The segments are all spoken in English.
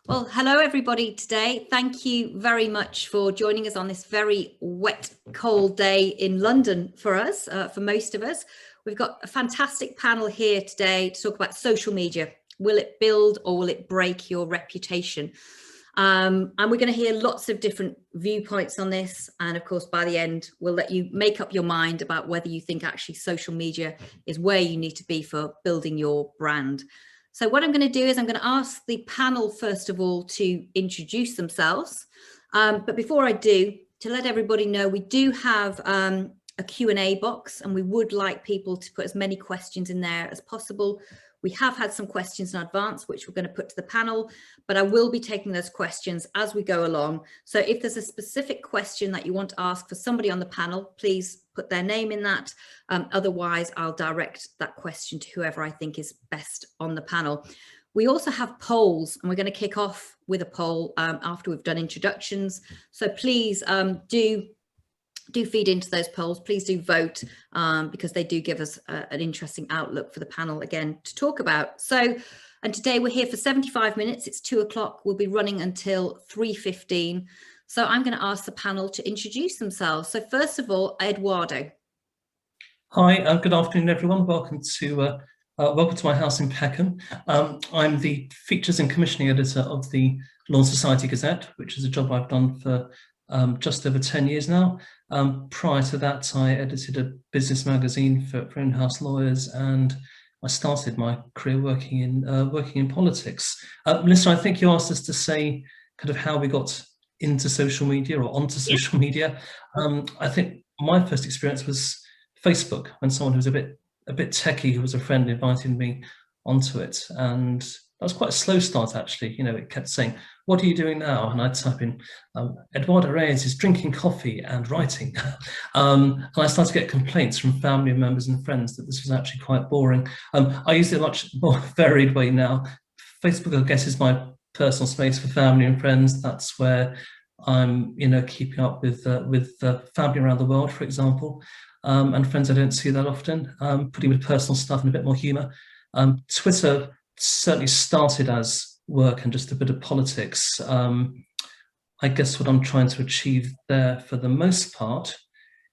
Well, hello everybody today. Thank you very much for joining us on this very wet, cold day in London for us, for most of us. We've got a fantastic panel here today to talk about social media. Will it build or will it break your reputation? And we're going to hear lots of different viewpoints on this. And of course, by the end, we'll let you make up your mind about whether you think actually social media is where you need to be for building your brand. So what I'm going to do is I'm going to ask the panel, first of all, to introduce themselves. But before I do, to let everybody know, we do have a Q&A box, and we would like people to put as many questions in there as possible. We have had some questions in advance, which we're going to put to the panel, but I will be taking those questions as we go along. So if there's a specific question that you want to ask for somebody on the panel, please put their name in that. Otherwise, I'll direct that question to whoever I think is best on the panel. We also have polls, and we're going to kick off with a poll after we've done introductions. So please do feed into those polls. Please do vote because they do give us an interesting outlook for the panel again to talk about. So, and today we're here for 75 minutes. It's 2 o'clock. We'll be running until 3:15. So I'm going to ask the panel to introduce themselves. So first of all, Eduardo. Hi, good afternoon, everyone. Welcome to my house in Peckham. I'm the features and commissioning editor of the Law and Society Gazette, which is a job I've done for just over 10 years now. Prior to that, I edited a business magazine for in-house lawyers, and I started my career working in politics. Melissa, I think you asked us to say kind of how we got into social media or onto social media. I think my first experience was Facebook, when someone who was a bit techie, who was a friend, invited me onto it, and that was quite a slow start, actually. You know, it kept saying, "What are you doing now?" And I'd type in, "Eduardo Reyes is drinking coffee and writing." And I started to get complaints from family members and friends that this was actually quite boring. I use it in a much more varied way now. Facebook, I guess, is my personal space for family and friends. That's where I'm, you know, keeping up with family around the world, for example, and friends I don't see that often, putting with personal stuff and a bit more humour. Twitter certainly started as work and just a bit of politics. I guess what I'm trying to achieve there for the most part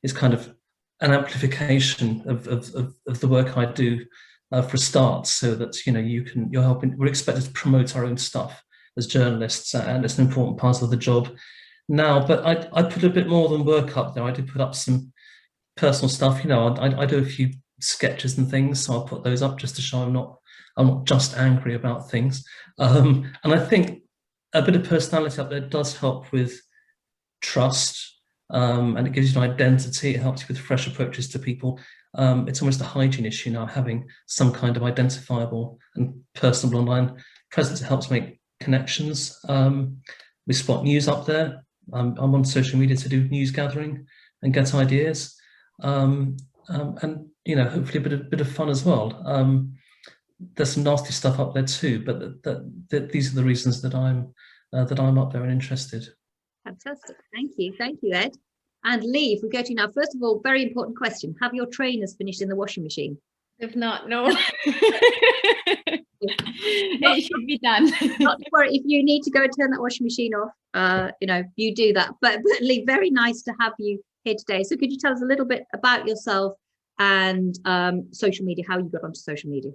is kind of an amplification of the work I do for a start, so that, you know, we're expected to promote our own stuff as journalists, and it's an important part of the job now. But I put a bit more than work up there. I do put up some personal stuff. You know, I do a few sketches and things, so I'll put those up just to show I'm not just angry about things. And I think a bit of personality up there does help with trust, and it gives you an identity. It helps you with fresh approaches to people. It's almost a hygiene issue now, having some kind of identifiable and personable online presence. It helps make connections. We spot news up there. I'm on social media to do news gathering and get ideas, and, you know, hopefully a bit of fun as well. There's some nasty stuff up there too, but these are the reasons that I'm up there and interested. Fantastic. Thank you, Ed. And Leigh, if we go to you now, first of all, very important question: have your trainers finished in the washing machine? If not, no. It should be done. Not to worry, if you need to go and turn that washing machine off, you know, you do that. But Leigh, very nice to have you here today. So could you tell us a little bit about yourself and social media, how you got onto social media?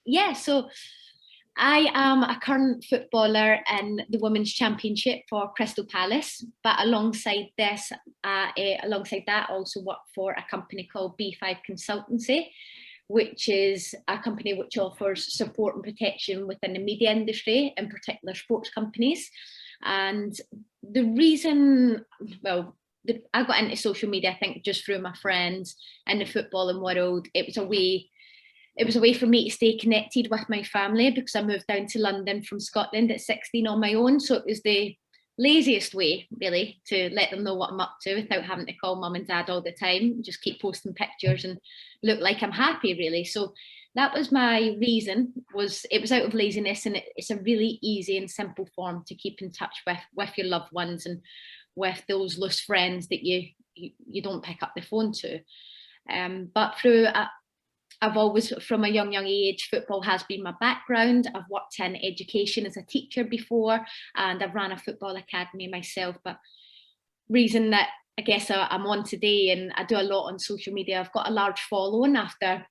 Yeah, so I am a current footballer in the Women's Championship for Crystal Palace, but alongside that, I also work for a company called B5 Consultancy, which is a company which offers support and protection within the media industry, in particular sports companies. And the reason, well, I got into social media, I think, just through my friends in the footballing world. It was a way for me to stay connected with my family, because I moved down to London from Scotland at 16 on my own. So it was the laziest way, really, to let them know what I'm up to without having to call mum and dad all the time. Just keep posting pictures and look like I'm happy, really. So that was my reason. It was out of laziness, and it's a really easy and simple form to keep in touch with your loved ones and with those loose friends that you don't pick up the phone to. But through I've always, from a young age, football has been my background. I've worked in education as a teacher before, and I've ran a football academy myself. But reason that I guess I'm on today, and I do a lot on social media, I've got a large following after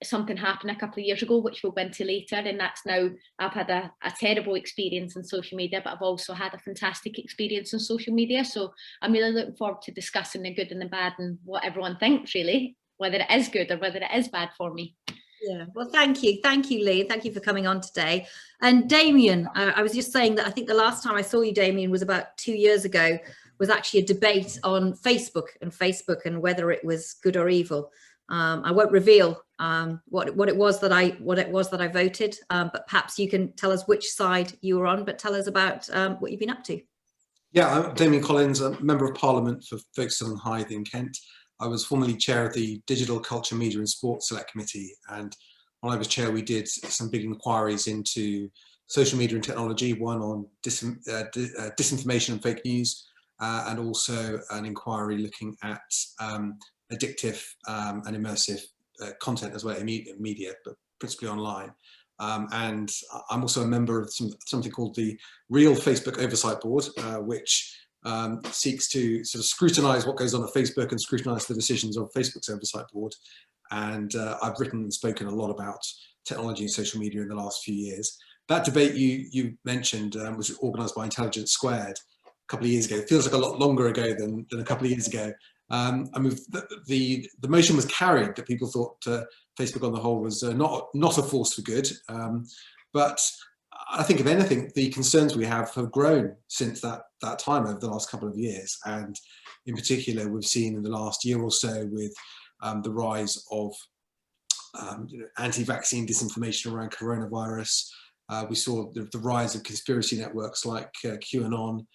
something happened a couple of years ago, which we'll go into later, and that's now I've had a terrible experience on social media, but I've also had a fantastic experience on social media. So I'm really looking forward to discussing the good and the bad and what everyone thinks, really, whether it is good or whether it is bad for me. Yeah, well, thank you, Leigh. Thank you for coming on today. And Damian, I was just saying that I think the last time I saw you, Damian, was about 2 years ago. Was actually a debate on Facebook and whether it was good or evil. I won't reveal what it was that I voted, but perhaps you can tell us which side you were on. But tell us about what you've been up to. Yeah, I'm Damian Collins, a Member of Parliament for Folkestone and Hythe in Kent. I was formerly chair of the Digital Culture, Media and Sports Select Committee, and while I was chair, we did some big inquiries into social media and technology, one on disinformation and fake news, and also an inquiry looking at addictive and immersive content as well in media, but principally online. And I'm also a member of something called the Real Facebook Oversight Board, which seeks to sort of scrutinise what goes on at Facebook and scrutinise the decisions of Facebook's Oversight Board. And I've written and spoken a lot about technology and social media in the last few years. That debate you mentioned was organised by Intelligence Squared a couple of years ago. It feels like a lot longer ago than a couple of years ago. I mean, the motion was carried that people thought Facebook on the whole was not a force for good. But I think, if anything, the concerns we have grown since that time over the last couple of years. And in particular, we've seen in the last year or so with the rise of anti-vaccine disinformation around coronavirus. We saw the rise of conspiracy networks like QAnon.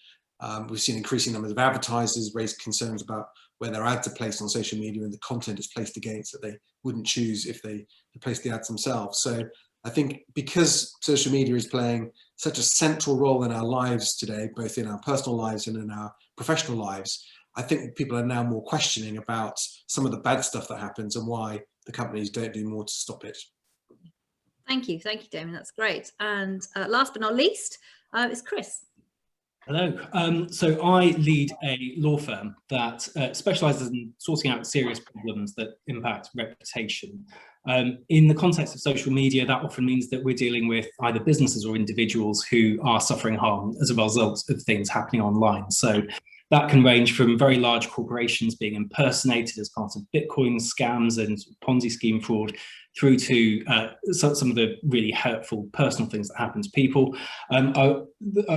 We've seen increasing numbers of advertisers raise concerns about where their ads are placed on social media and the content is placed against that they wouldn't choose if they placed the ads themselves. So I think because social media is playing such a central role in our lives today, both in our personal lives and in our professional lives, I think people are now more questioning about some of the bad stuff that happens and why the companies don't do more to stop it. Thank you, Damian. That's great. And last but not least, is Chris. Hello. So I lead a law firm that specialises in sorting out serious problems that impact reputation. In the context of social media, that often means that we're dealing with either businesses or individuals who are suffering harm as a result of things happening online. So that can range from very large corporations being impersonated as part of Bitcoin scams and Ponzi scheme fraud, through to some of the really hurtful personal things that happen to people. I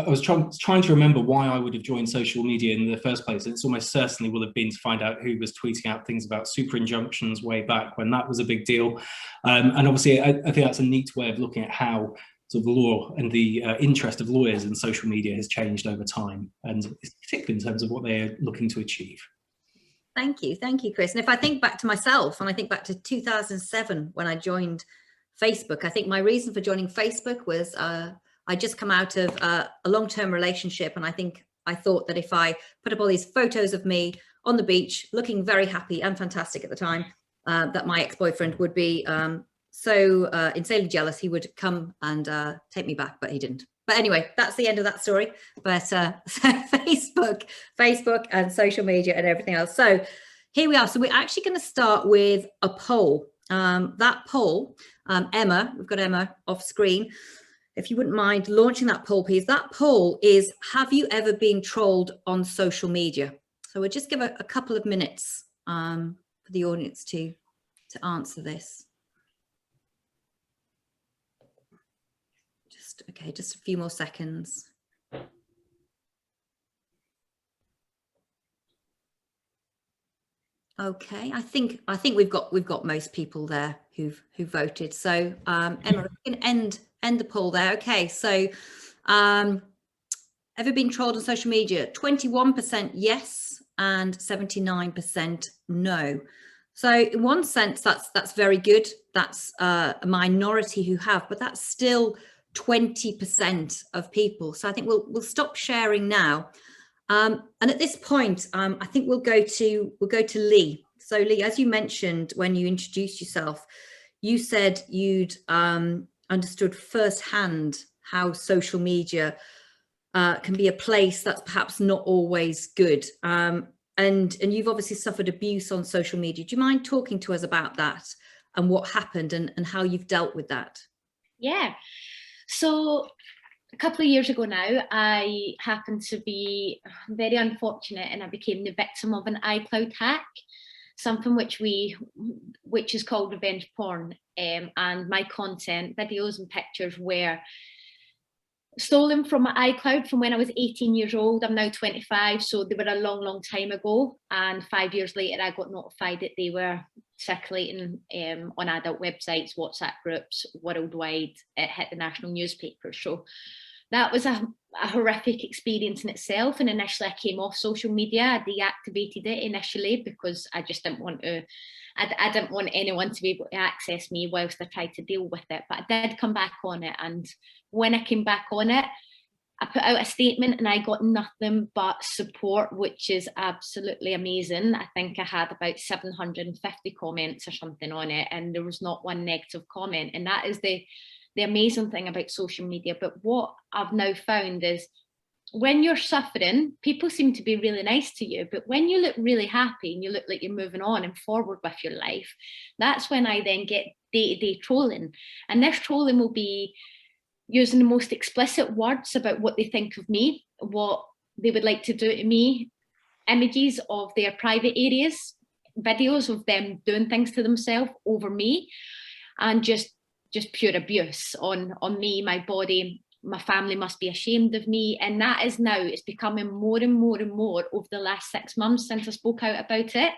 was trying to remember why I would have joined social media in the first place. It's almost certainly will have been to find out who was tweeting out things about super injunctions way back when that was a big deal. And obviously, I think that's a neat way of looking at how sort of the law and the interest of lawyers in social media has changed over time, and particularly in terms of what they're looking to achieve. Thank you, Chris. And if I think back to myself, and I think back to 2007 when I joined Facebook, I think my reason for joining Facebook was I just come out of a long-term relationship, and I thought that if I put up all these photos of me on the beach, looking very happy and fantastic at the time, that my ex-boyfriend would be so insanely jealous he would come and take me back, but he didn't. But anyway, that's the end of that story. But so Facebook and social media and everything else. So here we are. So we're actually going to start with a poll. That poll, Emma, we've got Emma off screen. If you wouldn't mind launching that poll, please. That poll is, have you ever been trolled on social media? So we'll just give a couple of minutes for the audience to answer this. Okay, just a few more seconds. Okay, I think we've got most people there who voted. So Emma, you can end the poll there. Okay, so ever been trolled on social media? 21% yes and 79% no. So in one sense, that's very good. That's a minority who have, but that's still 20% of people. So I think we'll stop sharing now. And at this point, I think we'll go to Leigh. So Leigh, as you mentioned when you introduced yourself, you said you'd understood firsthand how social media can be a place that's perhaps not always good. And you've obviously suffered abuse on social media. Do you mind talking to us about that and what happened and how you've dealt with that? Yeah. So a couple of years ago now, I happened to be very unfortunate and I became the victim of an iCloud hack, something which is called revenge porn. And my content, videos and pictures were stolen from my iCloud from when I was 18 years old. I'm now 25, so they were a long, long time ago. And 5 years later, I got notified that they were circulating on adult websites, WhatsApp groups, worldwide. It hit the national newspapers. So that was a horrific experience in itself. And initially I came off social media. I deactivated it initially because I just didn't want to, I didn't want anyone to be able to access me whilst I tried to deal with it. But I did come back on it. And when I came back on it, I put out a statement and I got nothing but support, which is absolutely amazing. I think I had about 750 comments or something on it, and there was not one negative comment. And that is the amazing thing about social media. But what I've now found is when you're suffering, people seem to be really nice to you. But when you look really happy and you look like you're moving on and forward with your life, that's when I then get day-to-day trolling. And this trolling will be using the most explicit words about what they think of me, what they would like to do to me, images of their private areas, videos of them doing things to themselves over me, and just pure abuse on me, my body. My family must be ashamed of me. And that is now, it's becoming more and more and more over the last 6 months since I spoke out about it.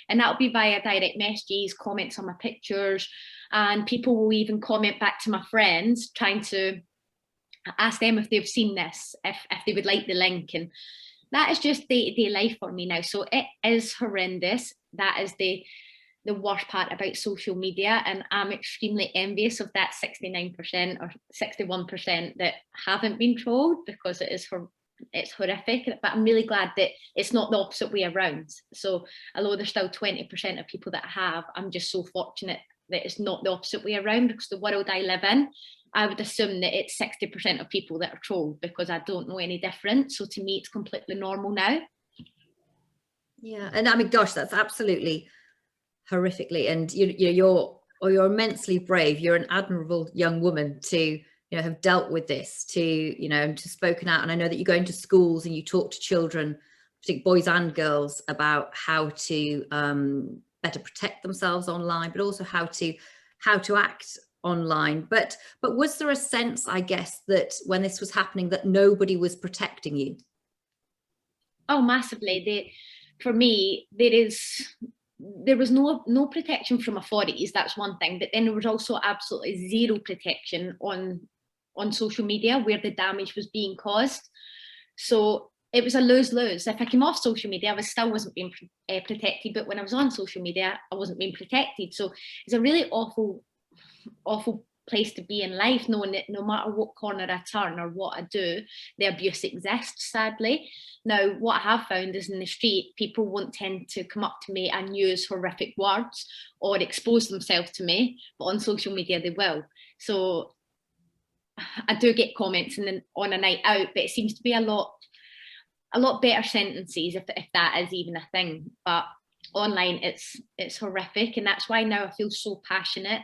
And that'll be via direct messages, comments on my pictures, and people will even comment back to my friends, trying to ask them if they've seen this, if they would like the link. And that is just day-to-day life for me now. So it is horrendous. That is the worst part about social media, and I'm extremely envious of that 69% or 61% that haven't been trolled, because it's horrific. But I'm really glad that it's not the opposite way around. So although there's still 20% of people that have, I'm just so fortunate that it's not the opposite way around, because the world I live in, I would assume that it's 60% of people that are trolled, because I don't know any different. So to me, it's completely normal now. Yeah, and I mean, gosh, that's absolutely horrifically, and you're immensely brave. You're an admirable young woman to have dealt with this, to spoken out. And I know that you go into schools and you talk to children, particularly boys and girls, about how to better protect themselves online, but also how to act online. But was there a sense, I guess, that when this was happening, that nobody was protecting you? Oh, massively. For me, there was no protection from authorities. That's one thing. But then there was also absolutely zero protection on social media where the damage was being caused. So it was a lose-lose. If I came off social media, I still wasn't being protected. But when I was on social media, I wasn't being protected. So it's a really awful place to be in life, knowing that no matter what corner I turn or what I do, the abuse exists, sadly. Now, what I have found is in the street, people won't tend to come up to me and use horrific words or expose themselves to me, but on social media they will. So I do get comments on a night out, but it seems to be a lot better sentences, if that is even a thing. But online, it's horrific, and that's why now I feel so passionate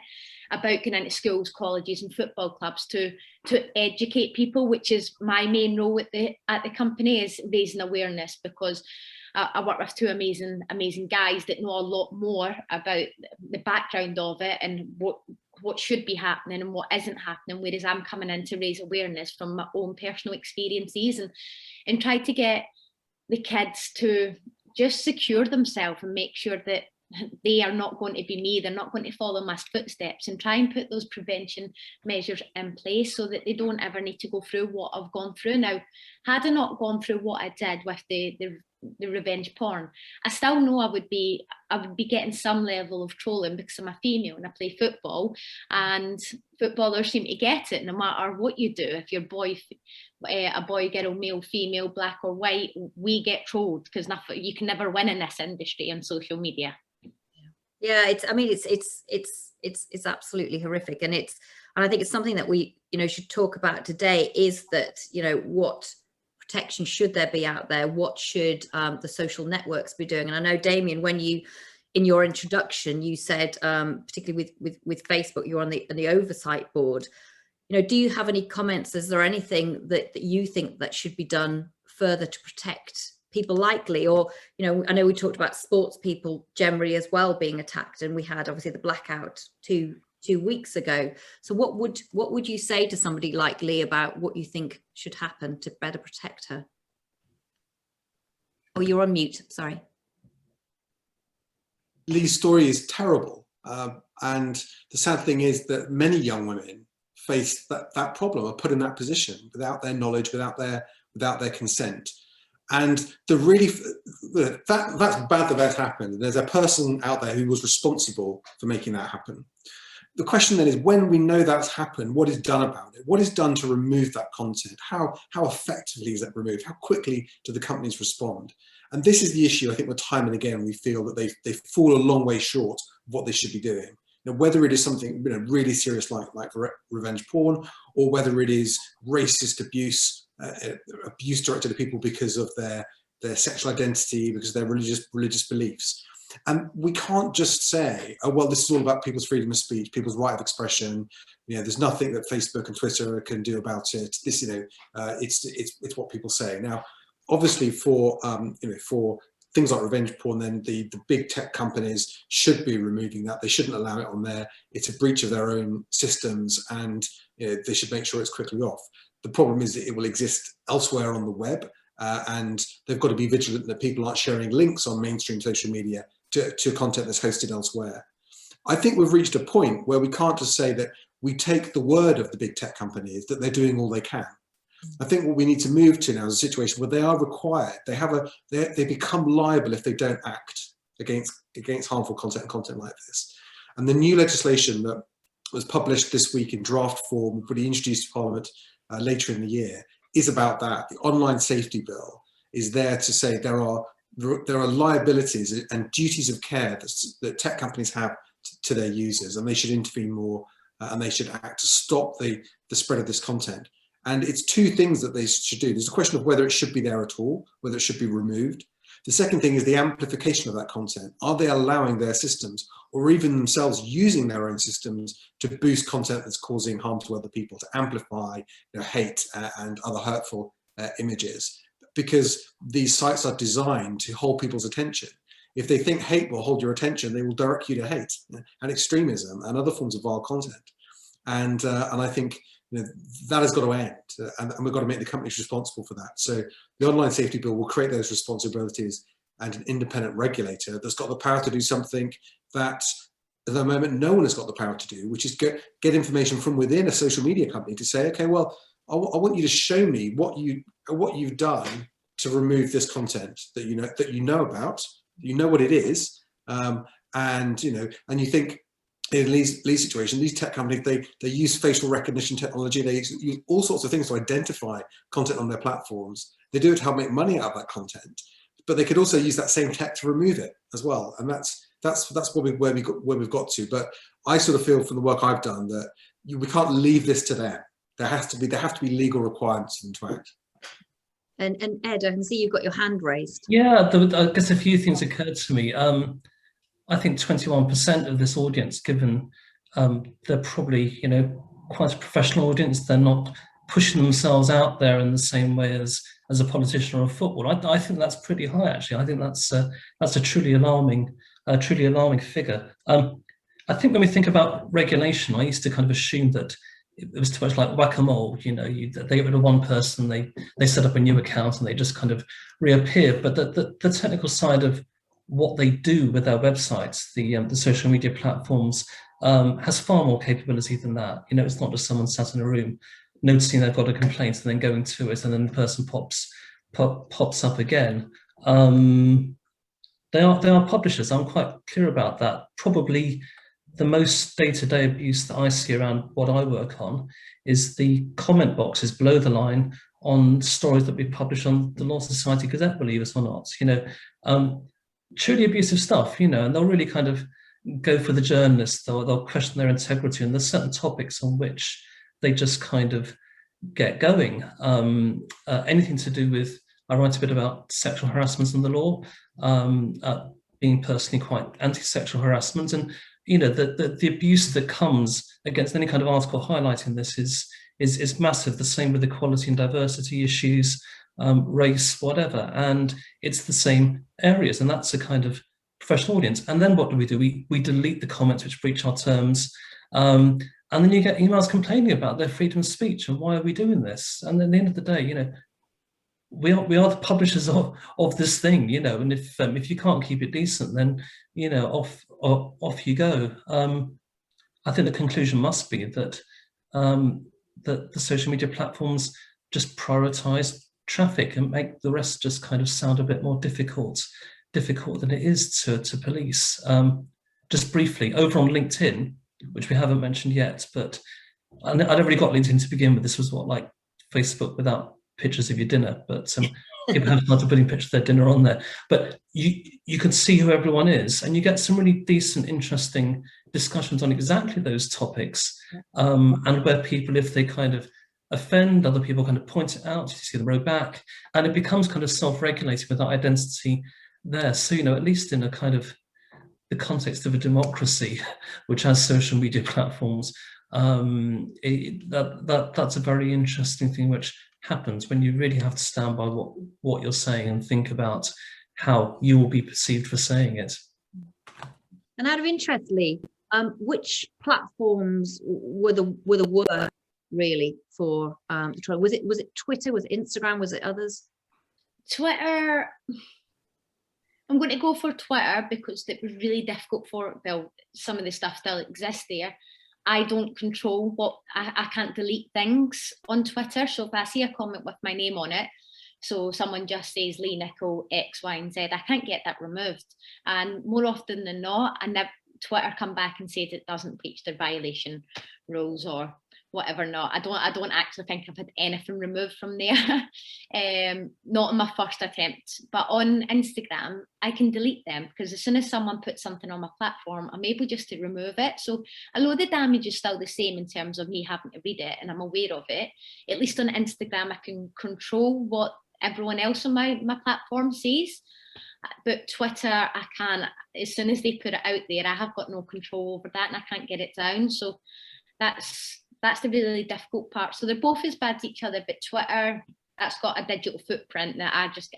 about going into schools, colleges and football clubs to educate people, which is my main role at the company, is raising awareness, because I work with two amazing guys that know a lot more about the background of it and what should be happening and what isn't happening, whereas I'm coming in to raise awareness from my own personal experiences and try to get the kids to just secure themselves and make sure that they are not going to be me, they're not going to follow my footsteps, and try and put those prevention measures in place so that they don't ever need to go through what I've gone through. Now, had I not gone through what I did with the revenge porn, I still know I would be getting some level of trolling, because I'm a female and I play football, and footballers seem to get it no matter what you do. If you're a boy, girl, male, female, black or white, we get trolled, because you can never win in this industry on social media. Yeah, I mean, it's absolutely horrific, and I think it's something that we, should talk about today, is that, what protection should there be out there? What should the social networks be doing? And I know, Damian, when you, in your introduction, you said, particularly with Facebook, you're on the oversight board. Do you have any comments? Is there anything that you think that should be done further to protect people like Leigh? Or, I know we talked about sports people generally as well being attacked, and we had obviously the blackout two weeks ago. So what would you say to somebody like Leigh about what you think should happen to better protect her? Oh, you're on mute, sorry. Leigh's story is terrible. And the sad thing is that many young women face that problem, are put in that position without their knowledge, without their consent. And that's bad that happened. There's a person out there who was responsible for making that happen. The question then is, when we know that's happened, what is done about it? What is done to remove that content? How effectively is that removed? How quickly do the companies respond? And this is the issue, I think, where time and again we feel that they fall a long way short of what they should be doing. Whether it is something really serious like revenge porn, or whether it is racist abuse directed at people because of their sexual identity, because of their religious beliefs. And we can't just say, oh, well, this is all about people's freedom of speech, people's right of expression. There's nothing that Facebook and Twitter can do about it. This, it's what people say. Now, obviously, for things like revenge porn, then the big tech companies should be removing that. They shouldn't allow it on there. It's a breach of their own systems, and they should make sure it's quickly off. The problem is that it will exist elsewhere on the web, and they've got to be vigilant that people aren't sharing links on mainstream social media to content that's hosted elsewhere. I think we've reached a point where we can't just say that we take the word of the big tech companies that they're doing all they can. I think what we need to move to now is a situation where they are required. They become liable if they don't act against harmful content and content like this. And the new legislation that was published this week in draft form, will be introduced to Parliament later in the year, is about that. The online safety bill is there to say there are liabilities and duties of care that tech companies have to their users, and they should intervene more, and they should act to stop the spread of this content. And it's two things that they should do. There's a question of whether it should be there at all, whether it should be removed. The second thing is the amplification of that content. Are they allowing their systems, or even themselves using their own systems, to boost content that's causing harm to other people, to amplify hate and other hurtful images? Because these sites are designed to hold people's attention. If they think hate will hold your attention, they will direct you to hate and extremism and other forms of vile content. And I think that has got to end, and we've got to make the companies responsible for that. So the online safety bill will create those responsibilities, and an independent regulator that's got the power to do something that at the moment no one has got the power to do, which is get information from within a social media company to say, okay, well, I want you to show me what you've done to remove this content that you know about, what it is, and you think. In Leigh's situation, these tech companies, they use facial recognition technology. They use all sorts of things to identify content on their platforms. They do it to help make money out of that content, but they could also use that same tech to remove it as well. And that's where we've got to. But I sort of feel from the work I've done that we can't leave this to them. There have to be legal requirements for them to act. And Ed, I can see you've got your hand raised. Yeah, I guess a few things occurred to me. I think 21% of this audience, given they're probably, quite a professional audience, they're not pushing themselves out there in the same way as a politician or a footballer. I think that's pretty high, actually. I think that's a truly alarming figure. I think when we think about regulation, I used to kind of assume that it was too much like whack-a-mole. They get rid of one person, they set up a new account, and they just kind of reappear. But the technical side of what they do with their websites, the social media platforms, has far more capability than that. It's not just someone sat in a room noticing they've got a complaint and then going to it, and then the person pops up again. They are publishers. I'm quite clear about that. Probably the most day-to-day abuse that I see around what I work on is the comment boxes below the line on stories that we publish on the Law Society Gazette, believe it or not. Truly abusive stuff, and they'll really kind of go for the journalists, they'll question their integrity, and there's certain topics on which they just kind of get going. Anything to do with, I write a bit about sexual harassment in the law, being personally quite anti-sexual harassment, and the abuse that comes against any kind of article highlighting this is massive. The same with equality and diversity issues, race, whatever, and it's the same areas, and that's a kind of professional audience. And then what do? We delete the comments which breach our terms, and then you get emails complaining about their freedom of speech and why are we doing this? And at the end of the day, we are the publishers of this thing, and if you can't keep it decent, then off you go. I think the conclusion must be that that the social media platforms just prioritize traffic and make the rest just kind of sound a bit more difficult than it is to police. Just briefly, over on LinkedIn, which we haven't mentioned yet, but I never really got LinkedIn to begin with. This was like Facebook without pictures of your dinner, but people have started putting pictures of their dinner on there. But you can see who everyone is, and you get some really decent, interesting discussions on exactly those topics, and where people, if they kind of offend, other people kind of point it out, you see the row back, and it becomes kind of self-regulating with that identity there. So, at least in a kind of the context of a democracy, which has social media platforms, that's a very interesting thing which happens when you really have to stand by what you're saying and think about how you will be perceived for saying it. And out of interest, Leigh, which platforms were the worst really for the trial? Was it Twitter? Was it Instagram? Was it others? Twitter. I'm going to go for Twitter because it was really difficult for, well, some of the stuff still exists there. I don't control I can't delete things on Twitter. So if I see a comment with my name on it, so someone just says Leigh, Nicol, X, Y, and Z, I can't get that removed. And more often than not, Twitter come back and said it doesn't breach their violation rules or whatever. Not. I don't actually think I've had anything removed from there. Not in my first attempt, but on Instagram, I can delete them because as soon as someone puts something on my platform, I'm able just to remove it. So although the damage is still the same in terms of me having to read it and I'm aware of it, at least on Instagram, I can control what everyone else on my platform sees. But Twitter, I can't. As soon as they put it out there, I have got no control over that and I can't get it down. So that's the really difficult part. So they're both as bad as each other, but Twitter, that's got a digital footprint that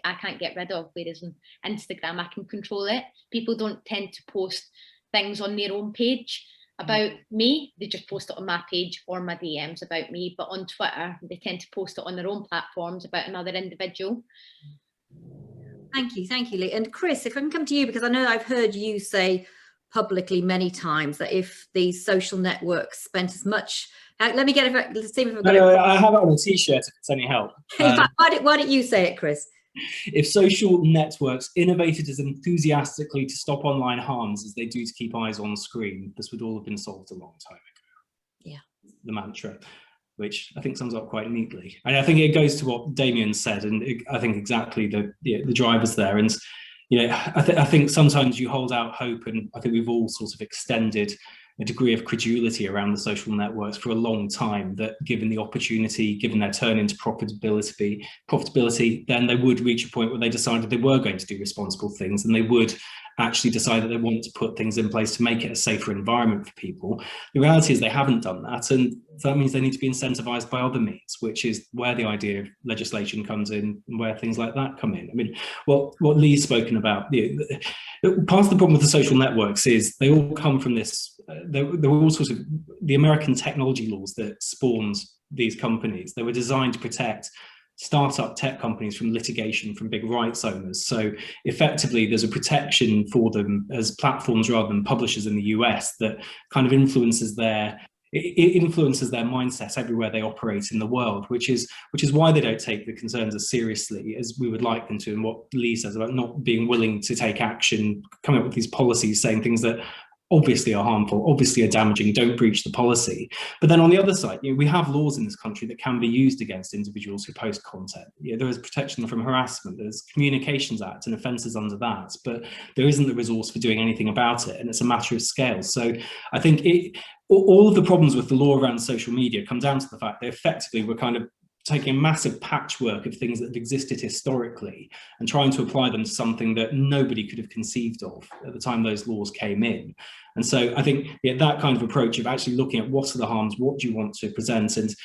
I can't get rid of, whereas on Instagram, I can control it. People don't tend to post things on their own page about me. They just post it on my page or my DMs about me. But on Twitter, they tend to post it on their own platforms about another individual. Thank you, Leigh. And Chris, if I can come to you, because I know I've heard you say publicly many times that if these social networks spent as much, let me see if I've got it. I have it on a t-shirt if it's any help. In fact, why don't you say it, Chris? If social networks innovated as enthusiastically to stop online harms as they do to keep eyes on screen, this would all have been solved a long time ago. Yeah. The mantra, which I think sums up quite neatly. And I think it goes to what Damian said, and I think exactly the drivers there. And I think sometimes you hold out hope, and I think we've all sort of extended a degree of credulity around the social networks for a long time, that given the opportunity, given their turn into profitability, then they would reach a point where they decided they were going to do responsible things, and they would actually decide that they want to put things in place to make it a safer environment for people. The reality is they haven't done that, and that means they need to be incentivized by other means, which is where the idea of legislation comes in and where things like that come in. I mean, what Leigh's spoken about, part of the problem with the social networks is they all come from this, there were all sorts of, the American technology laws that spawned these companies. They were designed to protect startup tech companies from litigation from big rights owners. So effectively, there's a protection for them as platforms rather than publishers in the US that kind of influences their mindset everywhere they operate in the world, which is why they don't take the concerns as seriously as we would like them to. And what Leigh says about not being willing to take action, coming up with these policies saying things that obviously are harmful, obviously are damaging, don't breach the policy. But then on the other side, we have laws in this country that can be used against individuals who post content. There is protection from harassment, there's Communications Act and offences under that, but there isn't the resource for doing anything about it, and it's a matter of scale. So I think all of the problems with the law around social media come down to the fact that effectively we're kind of taking a massive patchwork of things that have existed historically and trying to apply them to something that nobody could have conceived of at the time those laws came in. And so I think that kind of approach of actually looking at what are the harms, what do you want to present, and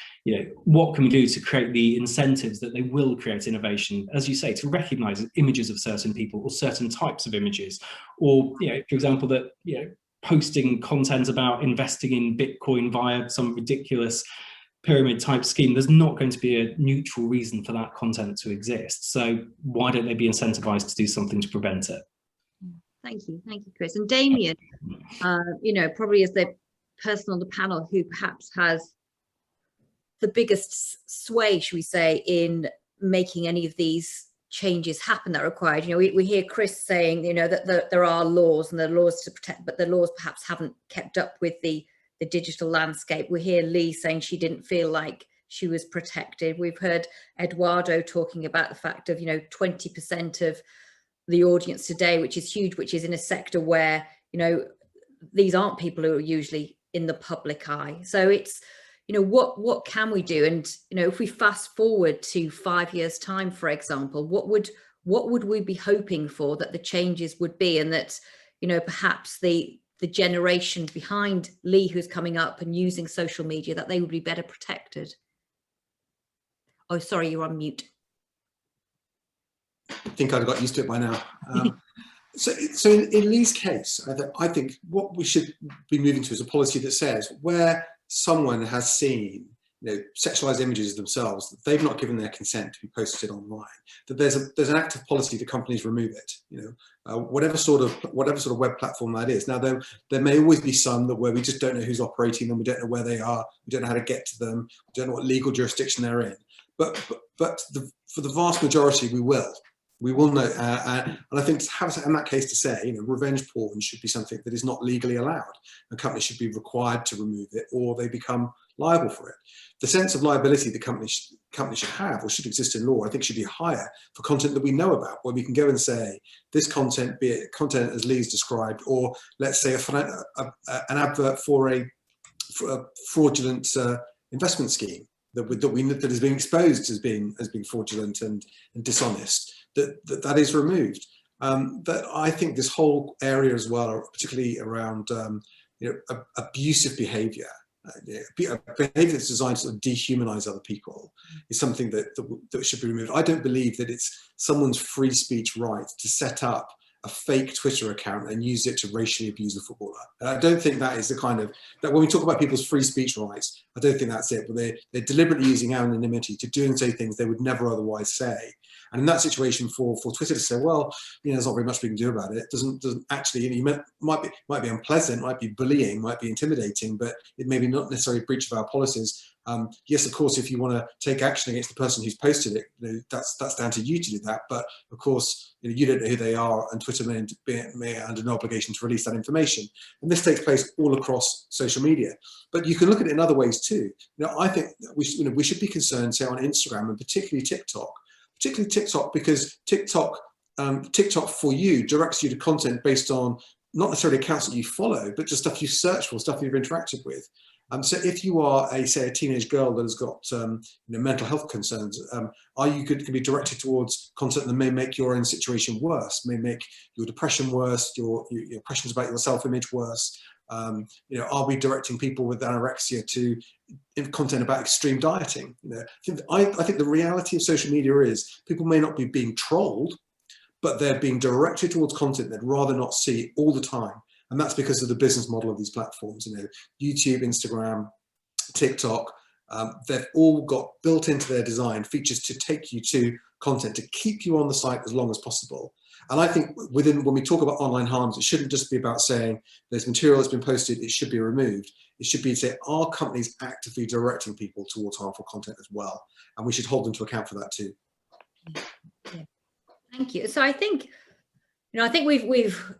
what can we do to create the incentives that they will create innovation, as you say, to recognise images of certain people or certain types of images, or for example that posting content about investing in Bitcoin via some ridiculous pyramid type scheme, there's not going to be a neutral reason for that content to exist. So why don't they be incentivized to do something to prevent it? Thank you, Chris. And Damian, probably as the person on the panel who perhaps has the biggest sway, should we say, in making any of these changes happen that are required. We hear Chris saying, that there are laws and there are laws to protect, but the laws perhaps haven't kept up with the digital landscape. We hear Leigh saying she didn't feel like she was protected. We've heard Eduardo talking about the fact of 20% of the audience today, which is huge, which is in a sector where these aren't people who are usually in the public eye. So it's what can we do? And if we fast forward to 5 years' time, for example, what would we be hoping for that the changes would be, and that perhaps the generation behind Leigh who's coming up and using social media, that they would be better protected? Oh, sorry, you're on mute. I think I'd got used to it by now. So in Leigh's case, I think what we should be moving to is a policy that says where someone has seen sexualized images of themselves that they've not given their consent to be posted online, that there's an active policy that companies remove it. Whatever sort of web platform that is. Now there may always be some where we just don't know who's operating them, we don't know where they are, we don't know how to get to them, we don't know what legal jurisdiction they're in. But for the vast majority, we will know, and I think to have in that case to say, revenge porn should be something that is not legally allowed, and companies should be required to remove it, or they become liable for it. The sense of liability that companies should have, or should exist in law, I think should be higher for content that we know about, where we can go and say this content, be it content as Leigh's described, or let's say an advert for a fraudulent investment scheme that is being exposed as being fraudulent and dishonest. That is removed. But I think this whole area as well, particularly around abusive behaviour, behaviour that's designed to sort of dehumanize other people, is something that should be removed. I don't believe that it's someone's free speech right to set up a fake Twitter account and use it to racially abuse a footballer. And I don't think that is the kind of, that when we talk about people's free speech rights, I don't think that's it, but they're deliberately using anonymity to do and say things they would never otherwise say. And in that situation, for Twitter to say, well, there's not very much we can do about it, doesn't actually, might be unpleasant, might be bullying, might be intimidating, but it may be not necessarily a breach of our policies. Yes, of course, if you want to take action against the person who's posted it, that's down to you to do that. But of course, you don't know who they are, and Twitter may be under no obligation to release that information. And this takes place all across social media. But you can look at it in other ways too. I think that we should be concerned, say, on Instagram and particularly TikTok, because TikTok for you directs you to content based on not necessarily accounts that you follow, but just stuff you search for, stuff you've interacted with. So if you are say a teenage girl that has got mental health concerns, you could be directed towards content that may make your own situation worse, may make your depression worse, your questions about your self-image worse. Are we directing people with anorexia to content about extreme dieting? I think the reality of social media is people may not be being trolled, but they're being directed towards content they'd rather not see all the time. And that's because of the business model of these platforms. YouTube, Instagram, TikTok, they've all got built into their design features to take you to content, to keep you on the site as long as possible. And I think when we talk about online harms, it shouldn't just be about saying there's material that's been posted, it should be removed. It should be to say, are companies actively directing people towards harmful content as well? And we should hold them to account for that too. Yeah. Thank you. So I think, we've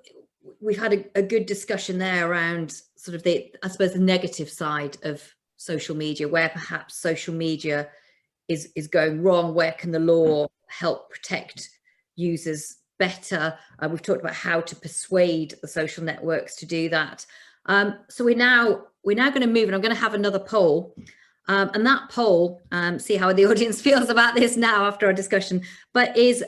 we've had a good discussion there around sort of the, I suppose, the negative side of social media, where perhaps social media is going wrong. Where can the law help protect users better? We've talked about how to persuade the social networks to do that. So we're now going to move, and I'm going to have another poll. And that poll, see how the audience feels about this now after our discussion, but is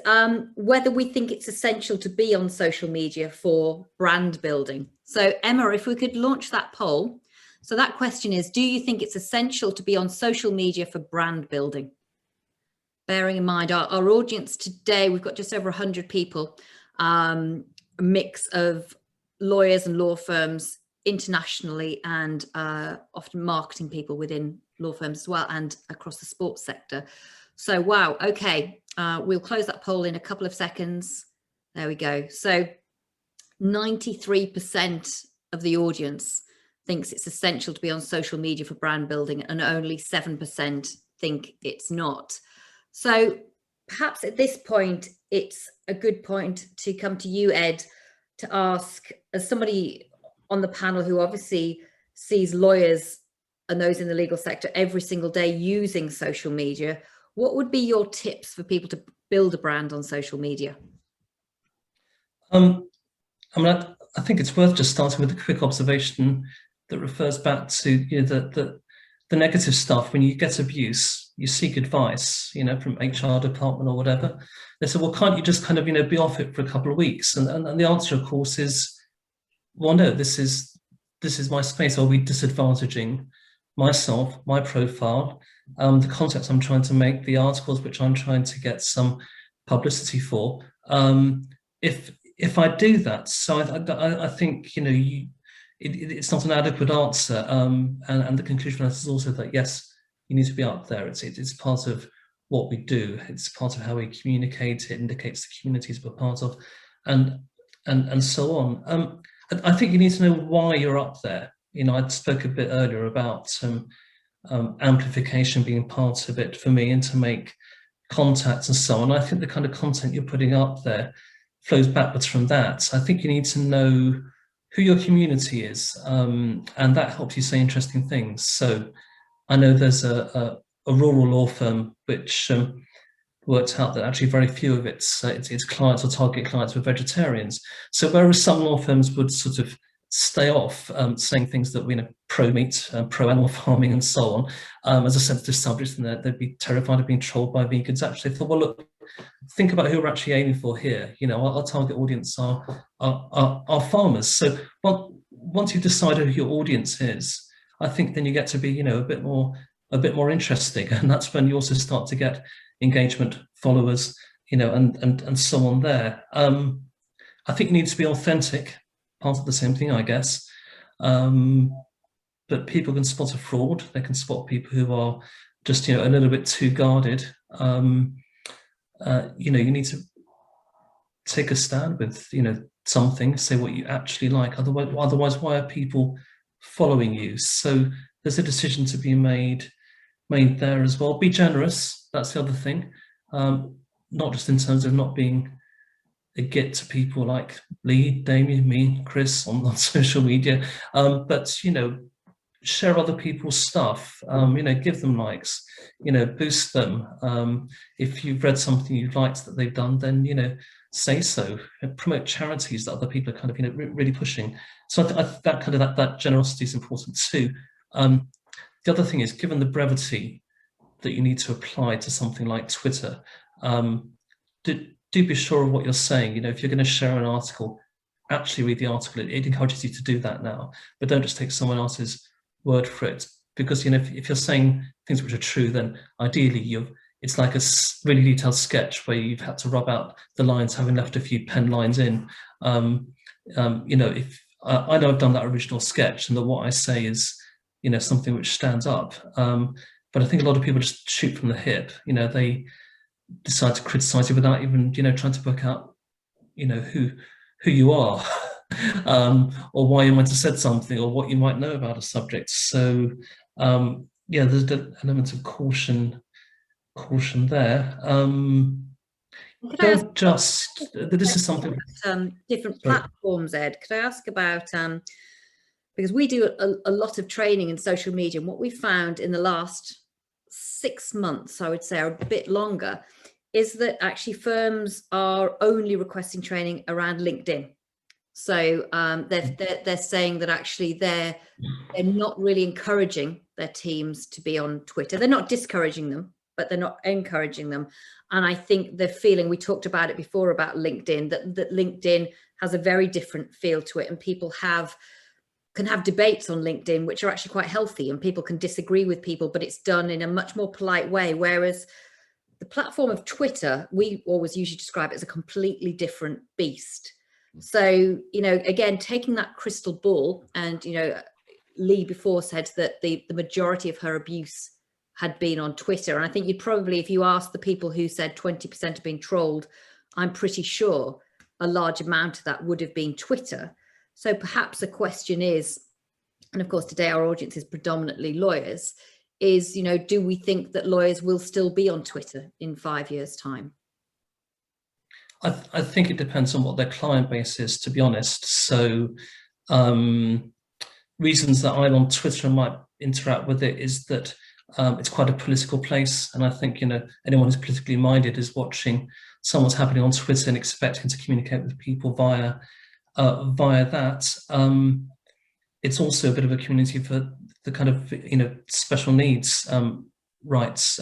whether we think it's essential to be on social media for brand building. So Emma, if we could launch that poll. So that question is, do you think it's essential to be on social media for brand building? Bearing in mind our audience today, we've got just over 100 people, a mix of lawyers and law firms internationally, and often marketing people within law firms as well, and across the sports sector. So wow, okay, we'll close that poll in a couple of seconds. There we go. So 93% of the audience thinks it's essential to be on social media for brand building, and only 7% think it's not. So perhaps at this point, it's a good point to come to you, Ed, to ask, as somebody on the panel who obviously sees lawyers and those in the legal sector every single day using social media, what would be your tips for people to build a brand on social media? I mean, I think it's worth just starting with a quick observation that refers back to, you know, the negative stuff. When you get abuse, you seek advice, you know, from HR department or whatever. They say, well, can't you just kind of, you know, be off it for a couple of weeks? And the answer, of course, is, well, no, this is my space. Are we disadvantaging myself, my profile, the content I'm trying to make, the articles which I'm trying to get some publicity for? If I do that, so I think, you know, it's not an adequate answer. And the conclusion of that is also that, yes, you need to be up there. It's part of what we do. It's part of how we communicate. It indicates the communities we're part of, and so on. I think you need to know why you're up there. You know, I spoke a bit earlier about amplification being part of it for me, and to make contacts and so on. I think the kind of content you're putting up there flows backwards from that. I think you need to know who your community is, and that helps you say interesting things. So I know there's a rural law firm which worked out that actually very few of its clients or target clients were vegetarians. So whereas some law firms would sort of stay off saying things that, you know, pro-meat, pro-animal farming and so on, as a sensitive subject, and they'd be terrified of being trolled by vegans, actually thought, well, look, think about who we're actually aiming for here. You know, our target audience are farmers. So once you decide who your audience is, I think then you get to be, you know, a bit more interesting, and that's when you also start to get engagement, followers, you know, and so on there. I think you need to be authentic, part of the same thing, I guess. But people can spot a fraud. They can spot people who are just, you know, a little bit too guarded. You know, you need to take a stand with, you know, something, say what you actually like. Otherwise, why are people following you? So there's a decision to be made there as well. Be generous. That's the other thing. Not just in terms of not being a git to people like Leigh, Damian, me, Chris on social media, but, you know, share other people's stuff, you know, give them likes, you know, boost them. If you've read something you've liked that they've done, then, you know, say so. Promote charities that other people are kind of, you know, really pushing. So that generosity is important too. The other thing is, given the brevity that you need to apply to something like Twitter, do be sure of what you're saying. You know, if you're going to share an article, actually read the article. It encourages you to do that now, but don't just take someone else's word for it, because, you know, if you're saying things which are true, then ideally it's like a really detailed sketch where you've had to rub out the lines, having left a few pen lines in. You know, if I know I've done that original sketch, and that what I say is, you know, something which stands up, but I think a lot of people just shoot from the hip. You know, they decide to criticize you without even, you know, trying to work out, you know, who you are, or why you might have said something, or what you might know about a subject. So yeah, there's an element of caution there. Could I ask this is something. Different platforms, Ed. Could I ask about, because we do a lot of training in social media, and what we found in the last 6 months, I would say, or a bit longer, is that actually firms are only requesting training around LinkedIn. So they're saying that actually they're not really encouraging their teams to be on Twitter. They're not discouraging them, but they're not encouraging them. And I think they're feeling, we talked about it before about LinkedIn, that LinkedIn has a very different feel to it, and people can have debates on LinkedIn, which are actually quite healthy, and people can disagree with people, but it's done in a much more polite way. Whereas the platform of Twitter, we always usually describe it as a completely different beast. So, you know, again, taking that crystal ball, and, you know, Leigh before said that the majority of her abuse had been on Twitter. And I think you'd probably, if you asked the people who said 20% have been trolled, I'm pretty sure a large amount of that would have been Twitter. So perhaps the question is, and of course today our audience is predominantly lawyers, is, you know, do we think that lawyers will still be on Twitter in 5 years' time? I think it depends on what their client base is, to be honest. So reasons that I'm on Twitter and might interact with it is that it's quite a political place, and I think, you know, anyone who's politically minded is watching what's happening on Twitter and expecting to communicate with people via that. It's also a bit of a community for the kind of, you know, special needs rights,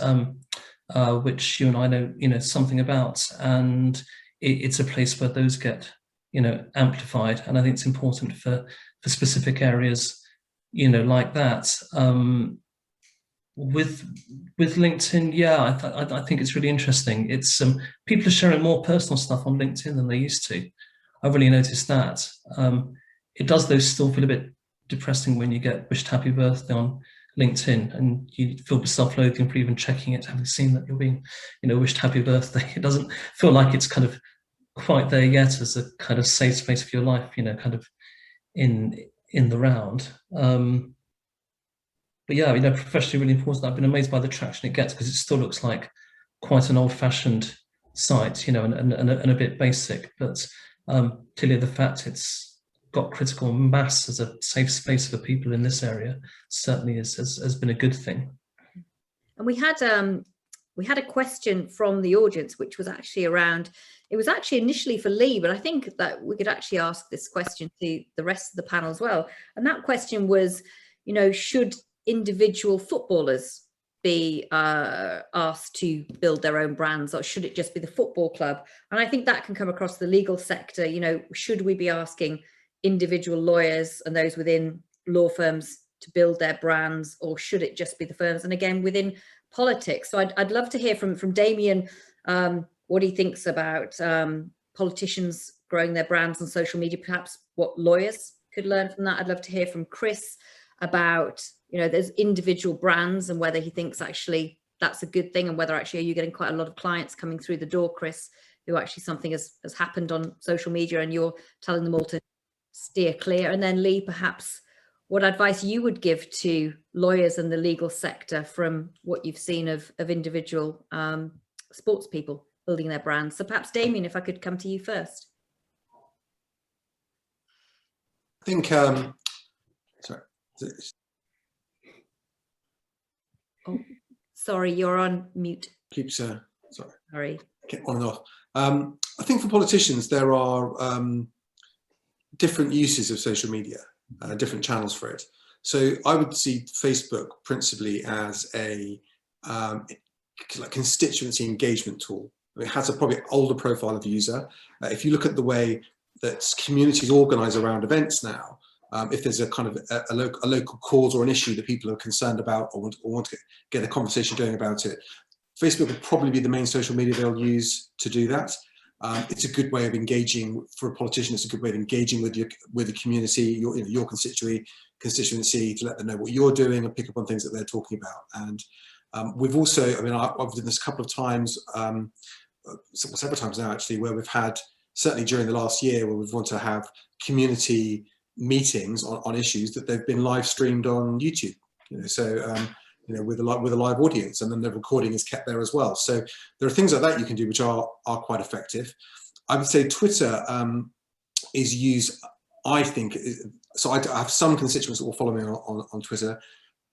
which you and I know, you know, something about, and it's a place where those get, you know, amplified. And I think it's important for specific areas, you know, like that. With LinkedIn, yeah, I think it's really interesting. It's people are sharing more personal stuff on LinkedIn than they used to. I've really noticed that. It does, though, still feel a bit depressing when you get wished happy birthday on LinkedIn and you feel self-loathing for even checking it, having seen that you're being, you know, wished happy birthday. It doesn't feel like it's kind of quite there yet as a kind of safe space for your life, you know, kind of in the round. But yeah, you know, professionally really important. I've been amazed by the traction it gets, because it still looks like quite an old-fashioned site, you know, and a bit basic. But clearly the fact it's got critical mass as a safe space for people in this area certainly has been a good thing. And we had a question from the audience, which was actually around, it was actually initially for Leigh, but I think that we could actually ask this question to the rest of the panel as well. And that question was, you know, should individual footballers be asked to build their own brands, or should it just be the football club? And I think that can come across the legal sector. You know, should we be asking individual lawyers and those within law firms to build their brands, or should it just be the firms? And again, within politics. So I'd love to hear from Damian what he thinks about politicians growing their brands on social media, perhaps what lawyers could learn from that. I'd love to hear from Chris about, you know, there's individual brands and whether he thinks actually that's a good thing, and whether actually are you getting quite a lot of clients coming through the door, Chris, who actually something has happened on social media and you're telling them all to steer clear. And then Leigh, perhaps what advice you would give to lawyers and the legal sector from what you've seen of individual sports people building their brands. So perhaps Damian, if I could come to you first. I think, sorry. Oh, sorry, you're on mute. Keeps, Sorry. Okay, on and off. I think for politicians, there are different uses of social media, different channels for it. So I would see Facebook principally as a like constituency engagement tool. It has a probably older profile of user. If you look at the way that communities organise around events now, if there's a kind of a local cause or an issue that people are concerned about or want to get a conversation going about it, Facebook would probably be the main social media they'll use to do that. It's a good way of engaging for a politician. It's a good way of engaging with the community, your constituency, to let them know what you're doing and pick up on things that they're talking about. And we've also, I mean, I've done this a couple of times, several times now actually, where we've had, certainly during the last year, where we've wanted to have community meetings on issues that they've been live streamed on YouTube. You know, so you know, with a live audience, and then the recording is kept there as well. So there are things like that you can do which are quite effective. I would say Twitter is used, I think, so I have some constituents that will follow me on Twitter.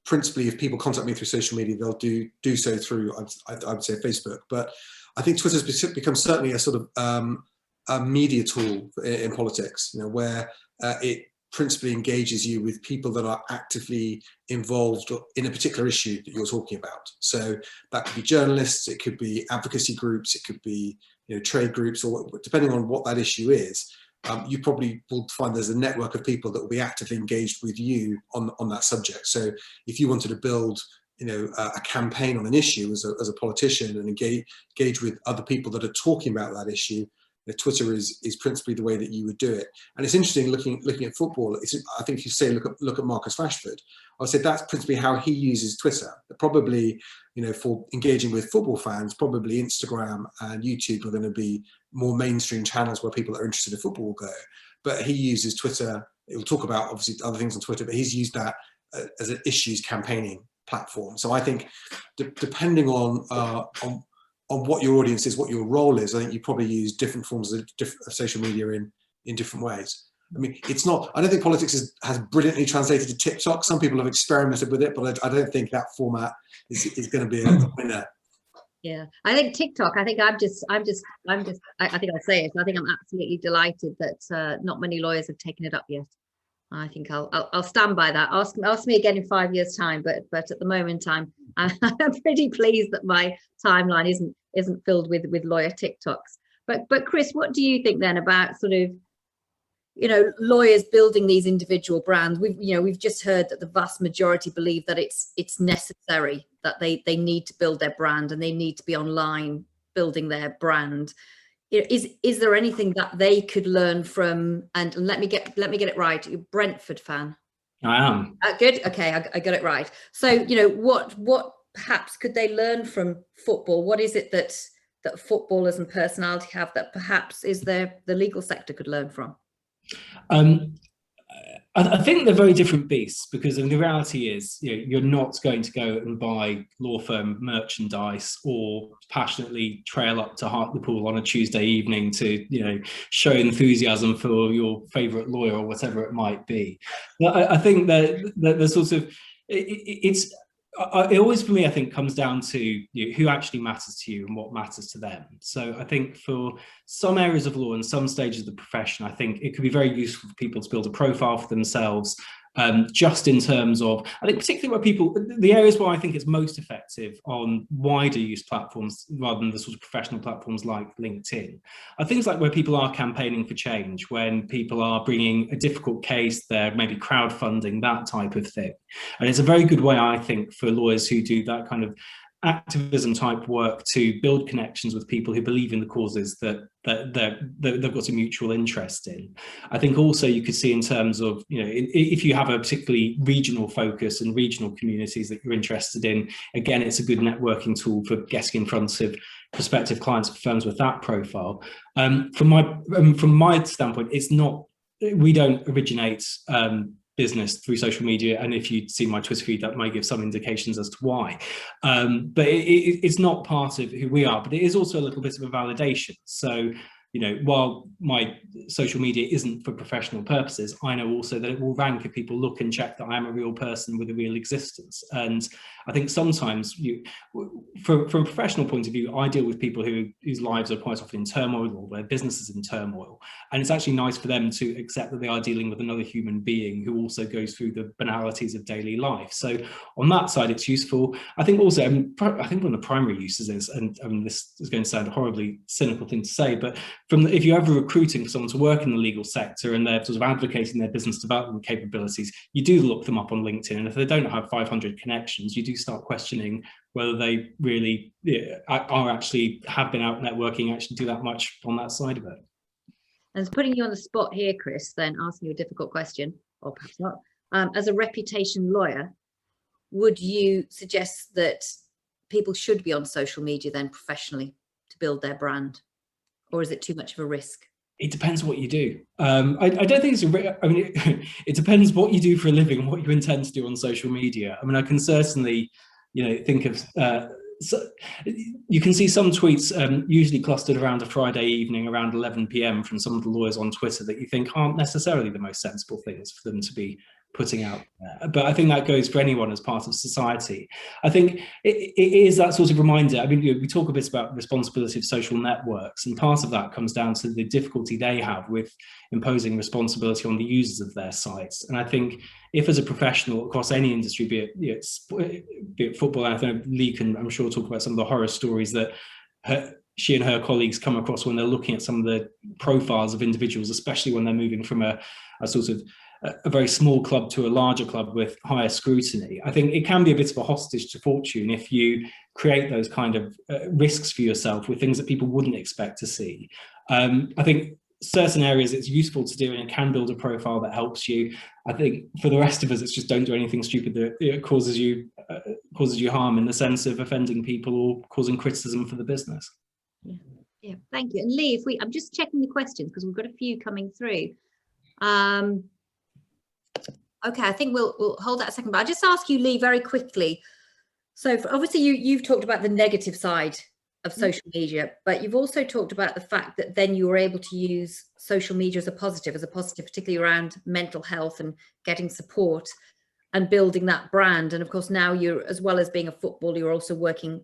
Principally, if people contact me through social media, they'll do so through, I would say, Facebook. But I think Twitter's become certainly a sort of a media tool in politics, you know, where it principally engages you with people that are actively involved in a particular issue that you're talking about. So that could be journalists, it could be advocacy groups, it could be, you know, trade groups, or depending on what that issue is. You probably will find there's a network of people that will be actively engaged with you on that subject. So if you wanted to build, you know, a campaign on an issue as a politician and engage with other people that are talking about that issue, Twitter is principally the way that you would do it. And it's interesting looking at football. I think if you say look at Marcus Rashford, I would say that's principally how he uses Twitter. Probably, you know, for engaging with football fans, probably Instagram and YouTube are going to be more mainstream channels where people that are interested in football will go. But he uses Twitter. It will talk about obviously other things on Twitter, but he's used that as an issues campaigning platform. So I think depending on what your audience is, what your role is, I think you probably use different forms of social media in different ways. I mean, it's not, I don't think politics has brilliantly translated to TikTok. Some people have experimented with it, but I don't think that format is going to be a winner. Yeah, I think TikTok, I think I think I'll say it. I think I'm absolutely delighted that not many lawyers have taken it up yet. I think I'll stand by that. Ask me again in 5 years' time, but at the moment I'm pretty pleased that my timeline isn't filled with lawyer TikToks. But Chris, what do you think then about sort of, you know, lawyers building these individual brands? We've just heard that the vast majority believe that it's necessary, that they need to build their brand and they need to be online building their brand. Is there anything that they could learn from? And let me get it right. You're a Brentford fan. I am. Good. Okay, I got it right. So, you know, what perhaps could they learn from football? What is it that footballers and personality have that perhaps the legal sector could learn from? I think they're very different beasts, because the reality is, you know, you're not going to go and buy law firm merchandise or passionately trail up to Hartlepool on a Tuesday evening to, you know, show enthusiasm for your favourite lawyer or whatever it might be. I think that the sort of it always, for me, I think, comes down to, you know, who actually matters to you and what matters to them. So I think for some areas of law and some stages of the profession, I think it could be very useful for people to build a profile for themselves, just in terms of, I think particularly where people, the areas where I think it's most effective on wider use platforms rather than the sort of professional platforms like LinkedIn, are things like where people are campaigning for change, when people are bringing a difficult case, they're maybe crowdfunding, that type of thing. And it's a very good way, I think, for lawyers who do that kind of activism type work to build connections with people who believe in the causes that they've got a mutual interest in. I think also you could see in terms of, you know, if you have a particularly regional focus and regional communities that you're interested in, again, it's a good networking tool for getting in front of prospective clients of firms with that profile. From my standpoint, it's not, we don't originate business through social media, and if you'd seen my Twitter feed, that might give some indications as to why, but it's not part of who we are, but it is also a little bit of a validation. So, you know, while my social media isn't for professional purposes, I know also that it will rank if people look and check that I am a real person with a real existence. And I think sometimes from a professional point of view, I deal with people whose lives are quite often in turmoil, or their business is in turmoil. And it's actually nice for them to accept that they are dealing with another human being who also goes through the banalities of daily life. So on that side, it's useful. I think also, I think one of the primary uses is, and I mean, this is going to sound a horribly cynical thing to say, but if you're ever recruiting for someone to work in the legal sector and they're sort of advocating their business development capabilities, you do look them up on LinkedIn. And if they don't have 500 connections, you do start questioning whether they really have been out networking, actually do that much on that side of it. And putting you on the spot here, Chris, then asking you a difficult question, or perhaps not. As a reputation lawyer, would you suggest that people should be on social media then professionally to build their brand? Or is it too much of a risk? It depends what you do. I don't think it depends what you do for a living and what you intend to do on social media. I mean, I can certainly think of, so you can see some tweets usually clustered around a Friday evening around 11 p.m. from some of the lawyers on Twitter that you think aren't necessarily the most sensible things for them to be putting out there. But I think that goes for anyone as part of society. I think it is that sort of reminder. I mean, we talk a bit about responsibility of social networks, and part of that comes down to the difficulty they have with imposing responsibility on the users of their sites. And I think if, as a professional across any industry, be it football, and I think Leigh can, I'm sure, talk about some of the horror stories that she and her colleagues come across when they're looking at some of the profiles of individuals, especially when they're moving from a sort of a very small club to a larger club with higher scrutiny. I think it can be a bit of a hostage to fortune if you create those kind of risks for yourself with things that people wouldn't expect to see. I think certain areas it's useful to do, and it can build a profile that helps you. I think for the rest of us, it's just don't do anything stupid that causes you harm in the sense of offending people or causing criticism for the business. Yeah, thank you. And Leigh, I'm just checking the questions because we've got a few coming through. Okay, I think we'll hold that a second, but I'll just ask you, Leigh, very quickly. So obviously you've talked about the negative side of social media, but you've also talked about the fact that then you were able to use social media as a positive, particularly around mental health and getting support and building that brand. And of course, now you're, as well as being a footballer, you're also working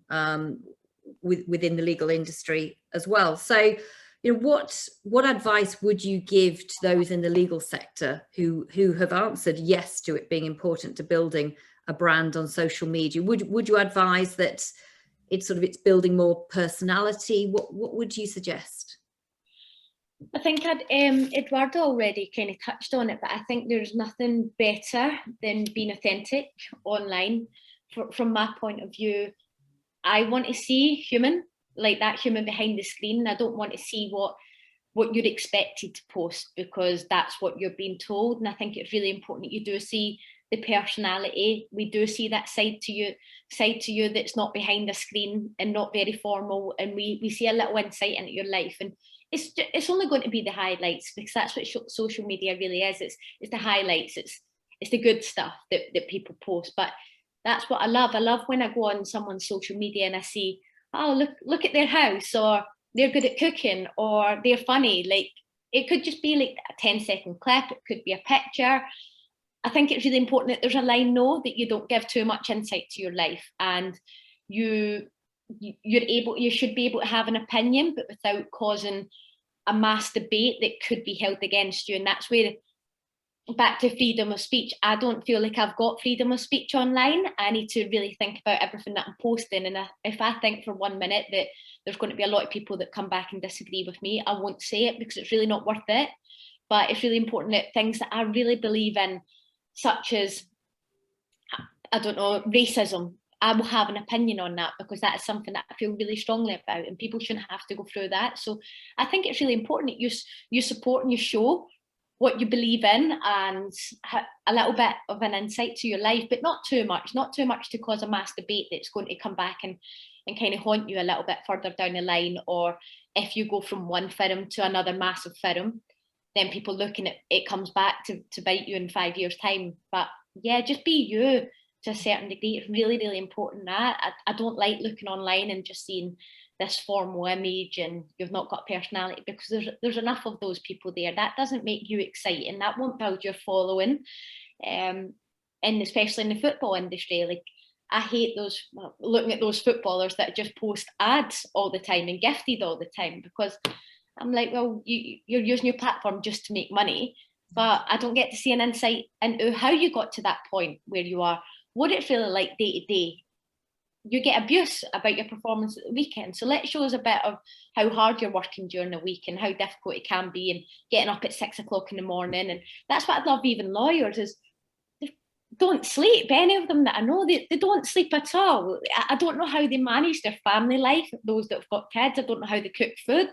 within the legal industry as well. So, what advice would you give to those in the legal sector who have answered yes to it being important to building a brand on social media? Would you advise that it's building more personality? What would you suggest? I think Eduardo already kind of touched on it, but I think there's nothing better than being authentic online. From my point of view, I want to see human, like that human behind the screen. I don't want to see what you're expected to post because that's what you're being told. And I think it's really important that you do see the personality. We do see that side to you that's not behind the screen and not very formal. And we see a little insight into your life. And it's only going to be the highlights, because that's what social media really is. It's the highlights. It's the good stuff that people post. But that's what I love. I love when I go on someone's social media and I see, oh, look at their house, or they're good at cooking, or they're funny. Like, it could just be like a 10-second clip. It could be a picture. I think it's really important that there's a line, no, that you don't give too much insight to your life, and you should be able to have an opinion, but without causing a mass debate that could be held against you. And that's where, back to freedom of speech, I don't feel like I've got freedom of speech online. I need to really think about everything that I'm posting. And if I think for 1 minute that there's going to be a lot of people that come back and disagree with me, I won't say it, because it's really not worth it. But it's really important that things that I really believe in, such as, I don't know, racism, I will have an opinion on that, because that is something that I feel really strongly about, and people shouldn't have to go through that. So I think it's really important that you support and you show what you believe in, and a little bit of an insight to your life, but not too much to cause a mass debate that's going to come back and kind of haunt you a little bit further down the line. Or if you go from one forum to another massive forum, then people looking at it comes back to bite you in 5 years' time. But yeah, just be you to a certain degree. It's really, really important that. I don't like looking online and just seeing this formal image and you've not got personality, because there's enough of those people there. That doesn't make you exciting. That won't build your following. And especially in the football industry, like, I hate looking at those footballers that just post ads all the time and gifted all the time, because I'm like, well, you're using your platform just to make money, but I don't get to see an insight into how you got to that point where you are, what it feels like day to day. You get abuse about your performance at the weekend. So let's show us a bit of how hard you're working during the week and how difficult it can be, and getting up at 6 o'clock in the morning. And that's what I love, even lawyers, is they don't sleep. Any of them that I know, they don't sleep at all. I don't know how they manage their family life, those that have got kids. I don't know how they cook food.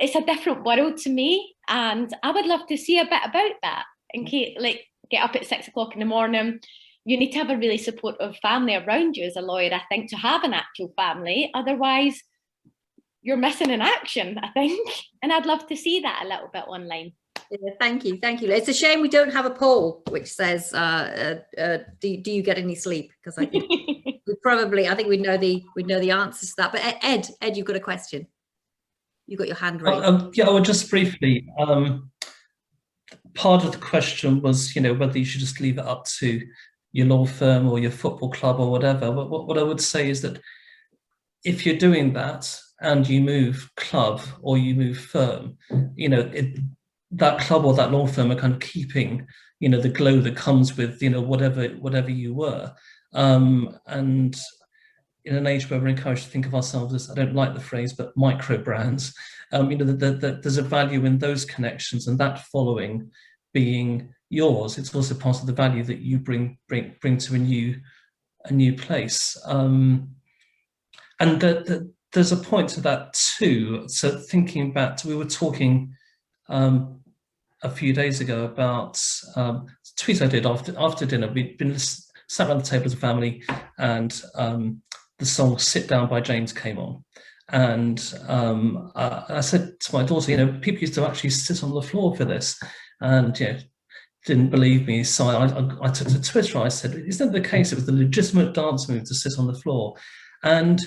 It's a different world to me, and I would love to see a bit about that. And like, get up at 6 o'clock in the morning. You need to have a really supportive family around you as a lawyer, I think, to have an actual family. Otherwise, you're missing in action, I think. And I'd love to see that a little bit online. Yeah, thank you. It's a shame we don't have a poll which says, do you get any sleep? Because I think probably, I think we know the answers to that. But Ed, you've got a question. You've got your hand raised. Yeah, well, just briefly. Part of the question was, whether you should just leave it up to your law firm or your football club or whatever. What I would say is that if you're doing that and you move club or you move firm, that club or that law firm are kind of keeping, the glow that comes with, whatever you were. And in an age where we're encouraged to think of ourselves as, I don't like the phrase, but micro brands, there's a value in those connections, and that following being yours. It's also part of the value that you bring to a new place. And there's a point to that too. So thinking back, we were talking a few days ago about a tweet I did after dinner. We'd been sat around the table as a family, and the song "Sit Down" by James came on, and I said to my daughter, people used to actually sit on the floor for this, and didn't believe me. So I took to Twitter. I said, "Isn't it the case? It was the legitimate dance move to sit on the floor," and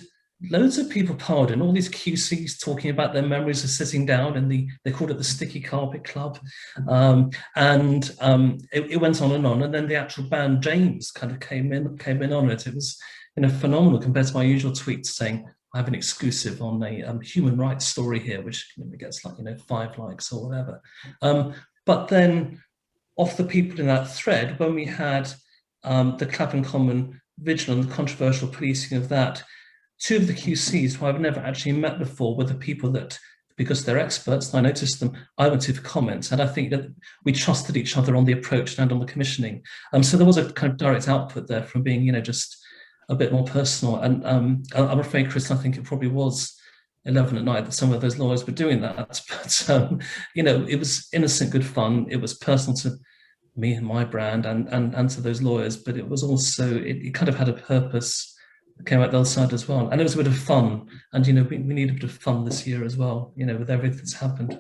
loads of people piled in, all these QCs talking about their memories of sitting down, and they called it the Sticky Carpet Club, and it went on, and then the actual band James kind of came in on it. It was phenomenal compared to my usual tweets saying I have an exclusive on a human rights story here, which gets like 5 likes or whatever. But then off the people in that thread, when we had the Clapham Common vigil and the controversial policing of that, 2 of the QCs who I've never actually met before were the people that, because they're experts, I noticed them, I went to for comments, and I think that we trusted each other on the approach and on the commissioning. So there was a kind of direct output there from being, just a bit more personal. And I'm afraid, Chris, I think it probably was 11 at night that some of those lawyers were doing that. But, it was innocent, good fun. It was personal to me and my brand and to those lawyers, but it was also, it kind of had a purpose that came out the other side as well. And it was a bit of fun. And, we need a bit of fun this year as well, with everything that's happened.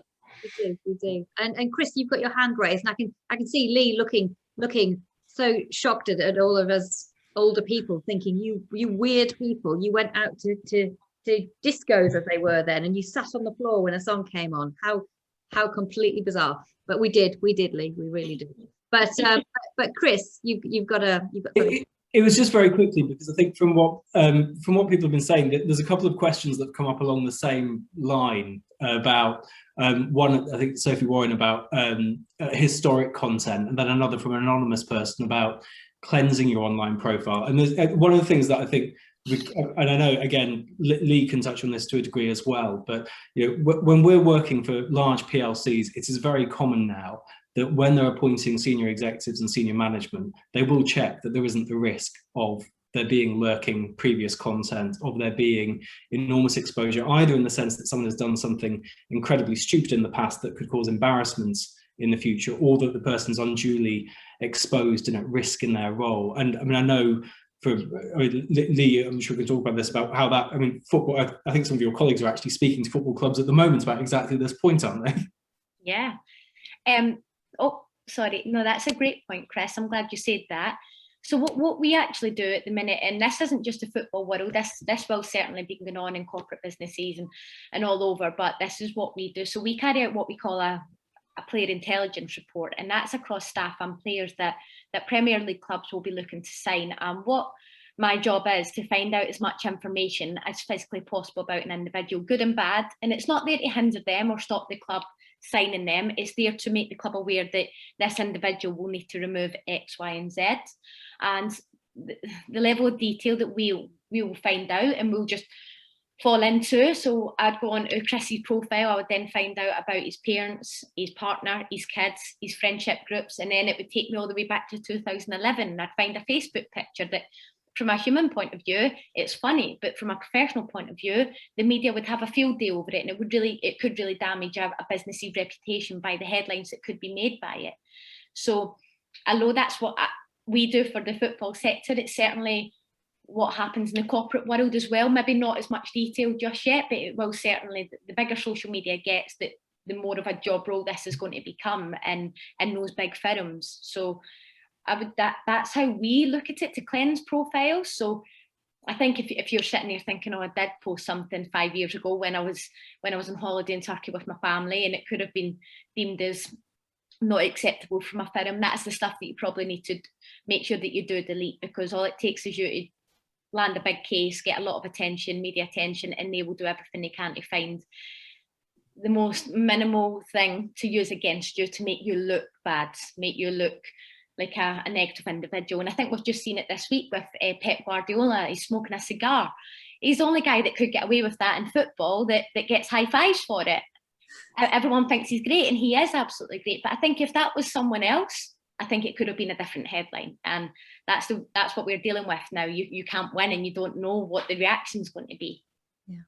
We do. And Chris, you've got your hand raised, and I can see Leigh looking so shocked at all of us older people, thinking you weird people, you went out to discos as they were then, and you sat on the floor when a song came on. How completely bizarre. But we did, Leigh, we really did. But Chris, you've got It was just very quickly, because I think from what people have been saying, there's a couple of questions that come up along the same line about one, I think Sophie Warren, about historic content, and then another from an anonymous person about cleansing your online profile. And there's one of the things that I think, and I know again Leigh can touch on this to a degree as well, but when we're working for large PLCs, it is very common now that when they're appointing senior executives and senior management, they will check that there isn't the risk of there being lurking previous content, of there being enormous exposure, either in the sense that someone has done something incredibly stupid in the past that could cause embarrassments in the future, or that the person's unduly exposed and at risk in their role. And I mean, I know Leigh, I'm sure we can talk about this, about how that, football, I think some of your colleagues are actually speaking to football clubs at the moment about exactly this point, aren't they? Yeah. Oh, sorry. No, that's a great point, Chris. I'm glad you said that. So what we actually do at the minute, and this isn't just a football world, this will certainly be going on in corporate businesses and all over, but this is what we do. So we carry out what we call a player intelligence report, and that's across staff and players that Premier League clubs will be looking to sign. And what my job is to find out as much information as physically possible about an individual, good and bad. And it's not there to hinder them or stop the club signing them. It's there to make the club aware that this individual will need to remove X, Y, and Z. And the level of detail that we will find out and we'll just fall into. So I'd go on to Chris's profile, I would then find out about his parents, his partner, his kids, his friendship groups, and then it would take me all the way back to 2011, and I'd find a Facebook picture that, from a human point of view, it's funny, but from a professional point of view, the media would have a field day over it, and it could really damage a business's reputation by the headlines that could be made by it. So although that's what we do for the football sector, it's certainly what happens in the corporate world as well. Maybe not as much detail just yet, but it will certainly, the bigger social media gets, the more of a job role this is going to become in those big firms. So that's how we look at it, to cleanse profiles. So I think if you're sitting there thinking, oh, I did post something 5 years ago when I was on holiday in Turkey with my family, and it could have been deemed as not acceptable from a firm, that's the stuff that you probably need to make sure that you do delete, because all it takes is you to land a big case, get a lot of attention, media attention, and they will do everything they can to find the most minimal thing to use against you to make you look bad, make you look like a negative individual. And I think we've just seen it this week with Pep Guardiola. He's smoking a cigar. He's the only guy that could get away with that in football that gets high fives for it. Everyone thinks he's great, and he is absolutely great. But I think if that was someone else, I think it could have been a different headline. And that's what we're dealing with now. You can't win, and you don't know what the reaction's going to be. Yeah,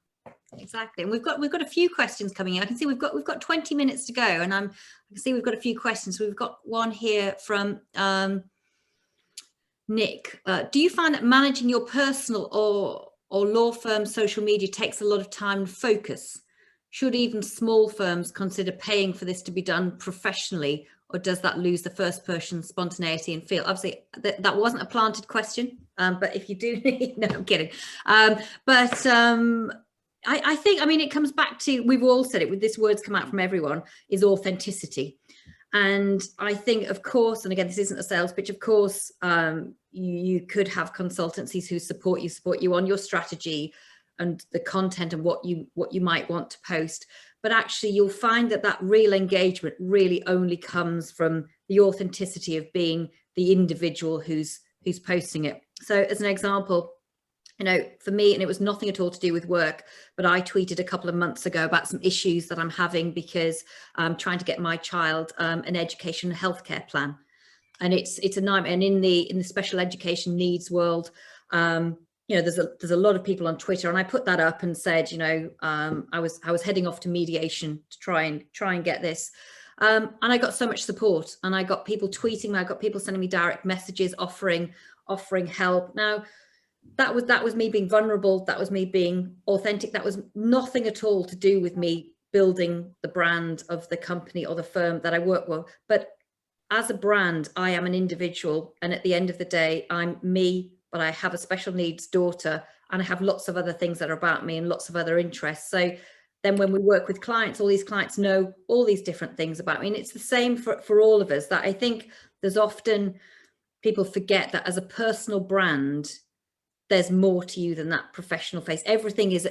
exactly. And we've got a few questions coming in. I can see we've got 20 minutes to go, and I can see we've got a few questions. We've got one here from Nick. Do you find that managing your personal or law firm social media takes a lot of time and focus? Should even small firms consider paying for this to be done professionally, or does that lose the first person spontaneity and feel? Obviously, that wasn't a planted question, but if you do need, no, I'm kidding. I think, I mean, it comes back to, we've all said it, with this word's come out from everyone, is authenticity. And I think, of course, and again, this isn't a sales pitch, of course, you could have consultancies who support you on your strategy and the content and what you might want to post. But actually, you'll find that real engagement really only comes from the authenticity of being the individual who's posting it. So as an example, you know, for me, and it was nothing at all to do with work, but I tweeted a couple of months ago about some issues that I'm having because I'm trying to get my child an education and healthcare plan. And it's a nightmare. And in the special education needs world, you know, there's a lot of people on Twitter, and I put that up and said, you know, I was heading off to mediation to try and get this. And I got so much support, and I got people tweeting me, I got people sending me direct messages offering help. Now, that was me being vulnerable, that was me being authentic, that was nothing at all to do with me building the brand of the company or the firm that I work with. But as a brand, I am an individual, and at the end of the day, I'm me, but I have a special needs daughter, and I have lots of other things that are about me and lots of other interests. So then when we work with clients, all these clients know all these different things about me. And it's the same for all of us, that I think there's often people forget that as a personal brand, there's more to you than that professional face. Everything is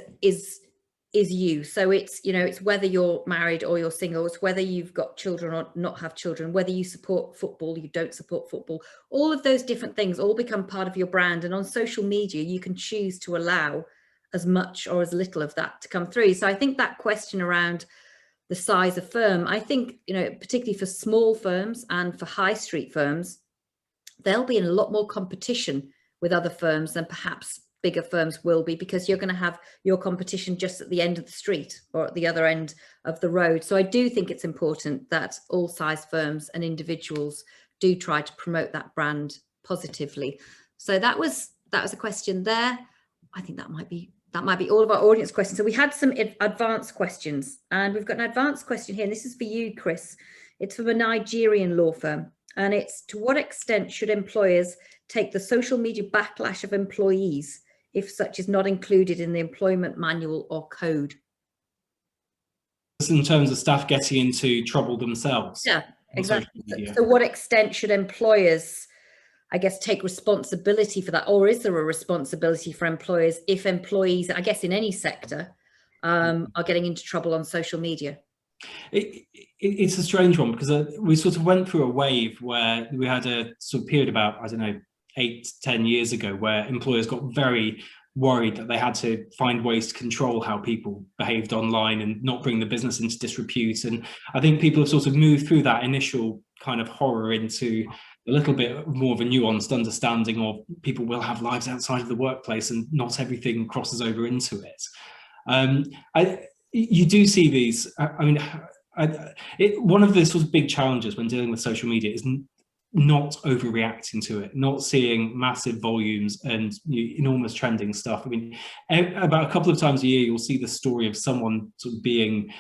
you. So it's, you know, it's whether you're married or you're single, it's whether you've got children or not have children, whether you support football, you don't support football, all of those different things all become part of your brand. And on social media, you can choose to allow as much or as little of that to come through. So I think that question around the size of firm, I think, you know, particularly for small firms and for high street firms, they'll be in a lot more competition with other firms than perhaps bigger firms will be, because you're going to have your competition just at the end of the street or at the other end of the road. So I do think it's important that all size firms and individuals do try to promote that brand positively. So that was a question there. I think that might be all of our audience questions. So we had some advanced questions, and we've got an advanced question here, and this is for you, Chris. It's from a Nigerian law firm, and it's: to what extent should employers take the social media backlash of employees if such is not included in the employment manual or code? In terms of staff getting into trouble themselves. Yeah, exactly. So what extent should employers, I guess, take responsibility for that? Or is there a responsibility for employers if employees, I guess in any sector, are getting into trouble on social media? It's a strange one, because we sort of went through a wave where we had a sort of period about, I don't know, 8 to 10 years ago, where employers got very worried that they had to find ways to control how people behaved online and not bring the business into disrepute. And I think people have sort of moved through that initial kind of horror into a little bit more of a nuanced understanding of people will have lives outside of the workplace and not everything crosses over into it. You do see these, one of the sort of big challenges when dealing with social media is not overreacting to it, not seeing massive volumes and enormous trending stuff. I mean, about a couple of times a year, you'll see the story of someone sort of being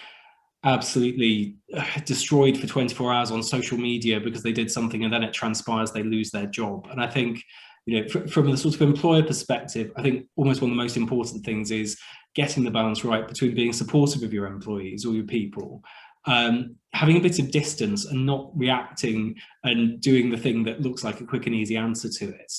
absolutely destroyed for 24 hours on social media because they did something, and then it transpires they lose their job. And I think You know, from the sort of employer perspective, I think almost one of the most important things is getting the balance right between being supportive of your employees or your people, having a bit of distance and not reacting and doing the thing that looks like a quick and easy answer to it.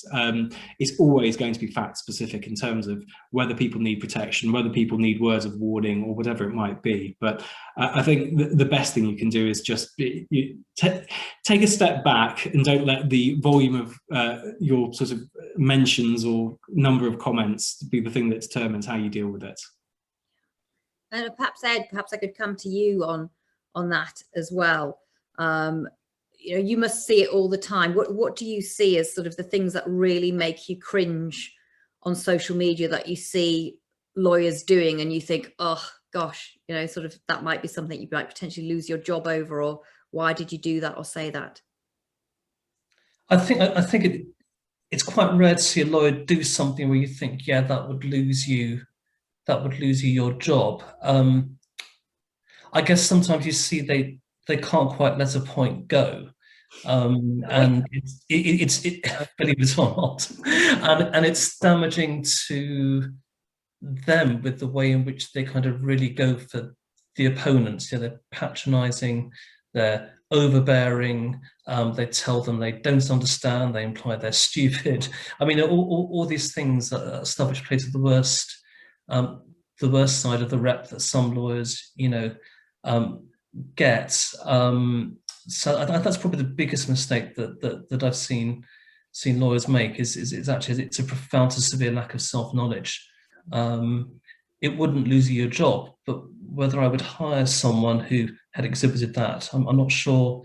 It's always going to be fact specific in terms of whether people need protection, whether people need words of warning or whatever it might be. But I think the best thing you can do is just take a step back and don't let the volume of your sort of mentions or number of comments be the thing that determines how you deal with it. And perhaps Ed, perhaps I could come to you on that as well. You know, you must see it all the time. What do you see as sort of the things that really make you cringe on social media that you see lawyers doing and you think, oh gosh, you know, sort of that might be something you might potentially lose your job over, or why did you do that or say that? I think it's quite rare to see a lawyer do something where you think, yeah, that would lose you your job. I guess sometimes you see they can't quite let a point go, and it's believe it or not, and it's damaging to them with the way in which they kind of really go for the opponents. You know, they're patronising, they're overbearing, they tell them they don't understand, they imply they're stupid. I mean, all these things are stuff which plays to the worst side of the rep that some lawyers, you know, get. So that's probably the biggest mistake that I've seen lawyers make is actually it's a profound to severe lack of self-knowledge. It wouldn't lose you your job, but whether I would hire someone who had exhibited that, I'm not sure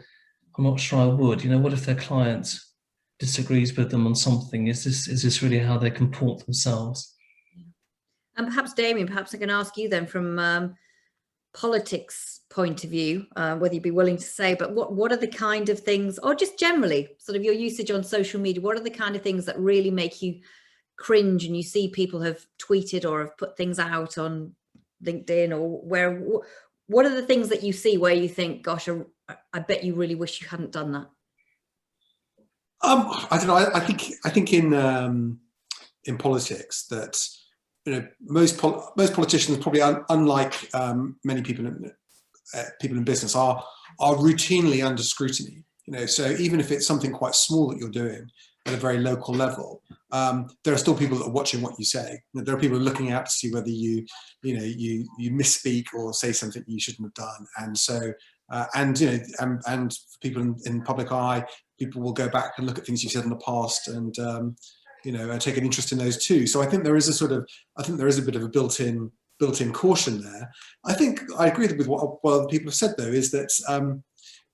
I would. You know, what if their client disagrees with them on something? Is this really how they comport themselves? And perhaps Damian, perhaps I can ask you then from politics point of view, whether you'd be willing to say, but what are the kind of things, or just generally sort of your usage on social media, what are the kind of things that really make you cringe and you see people have tweeted or have put things out on LinkedIn, or what are the things that you see where you think, gosh, I bet you really wish you hadn't done that? I don't know. I think in politics that, you know, most politicians, probably unlike many people in business, are routinely under scrutiny. You know, so even if it's something quite small that you're doing at a very local level, there are still people that are watching what you say. You know, there are people looking out to see whether you misspeak or say something you shouldn't have done. And so, and people in public eye, people will go back and look at things you've said in the past and take an interest in those too. So I think there is a bit of a built-in caution there. I think I agree with what other people have said though, is that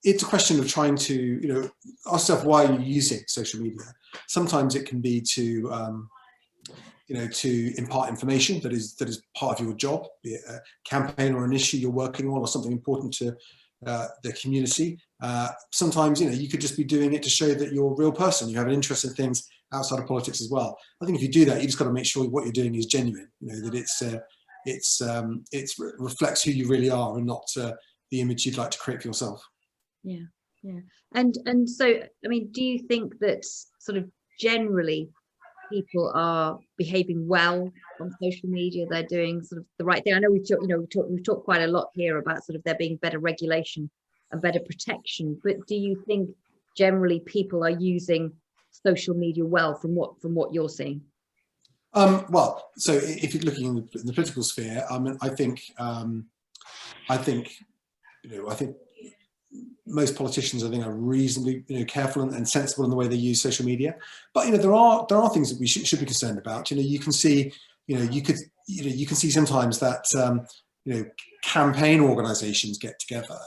it's a question of trying to, you know, ask yourself, why are you using social media? Sometimes it can be to impart information that is part of your job, be it a campaign or an issue you're working on or something important to the community. Sometimes, you know, you could just be doing it to show that you're a real person. You have an interest in things outside of politics as well. I think if you do that, you just got to make sure what you're doing is genuine. You know, that it reflects who you really are and not the image you'd like to create for yourself. Yeah. And so, I mean, do you think that sort of generally people are behaving well on social media? They're doing sort of the right thing. I know we've talked quite a lot here about sort of there being better regulation and better protection, but do you think generally people are using social media well from what you're seeing? Well, so if you're looking in the political sphere, I mean, I think most politicians, I think, are reasonably, you know, careful and sensible in the way they use social media. But, you know, there are things that we should be concerned about. You know, you can see sometimes that campaign organisations get together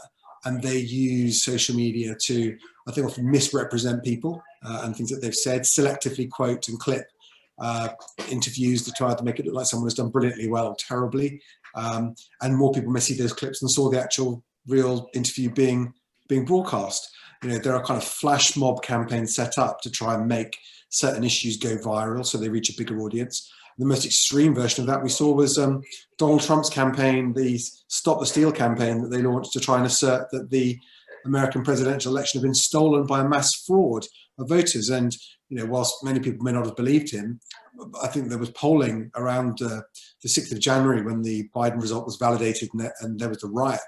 and they use social media to, I think, often misrepresent people and things that they've said, selectively quote and clip interviews to try to make it look like someone has done brilliantly well or terribly. And more people may see those clips than saw the actual real interview being broadcast. You know, there are kind of flash mob campaigns set up to try and make certain issues go viral so they reach a bigger audience. The most extreme version of that we saw was Donald Trump's campaign, the Stop the Steal campaign that they launched to try and assert that the American presidential election had been stolen by a mass fraud of voters. And whilst many people may not have believed him, I think there was polling around the 6th of January when the Biden result was validated and there was the riot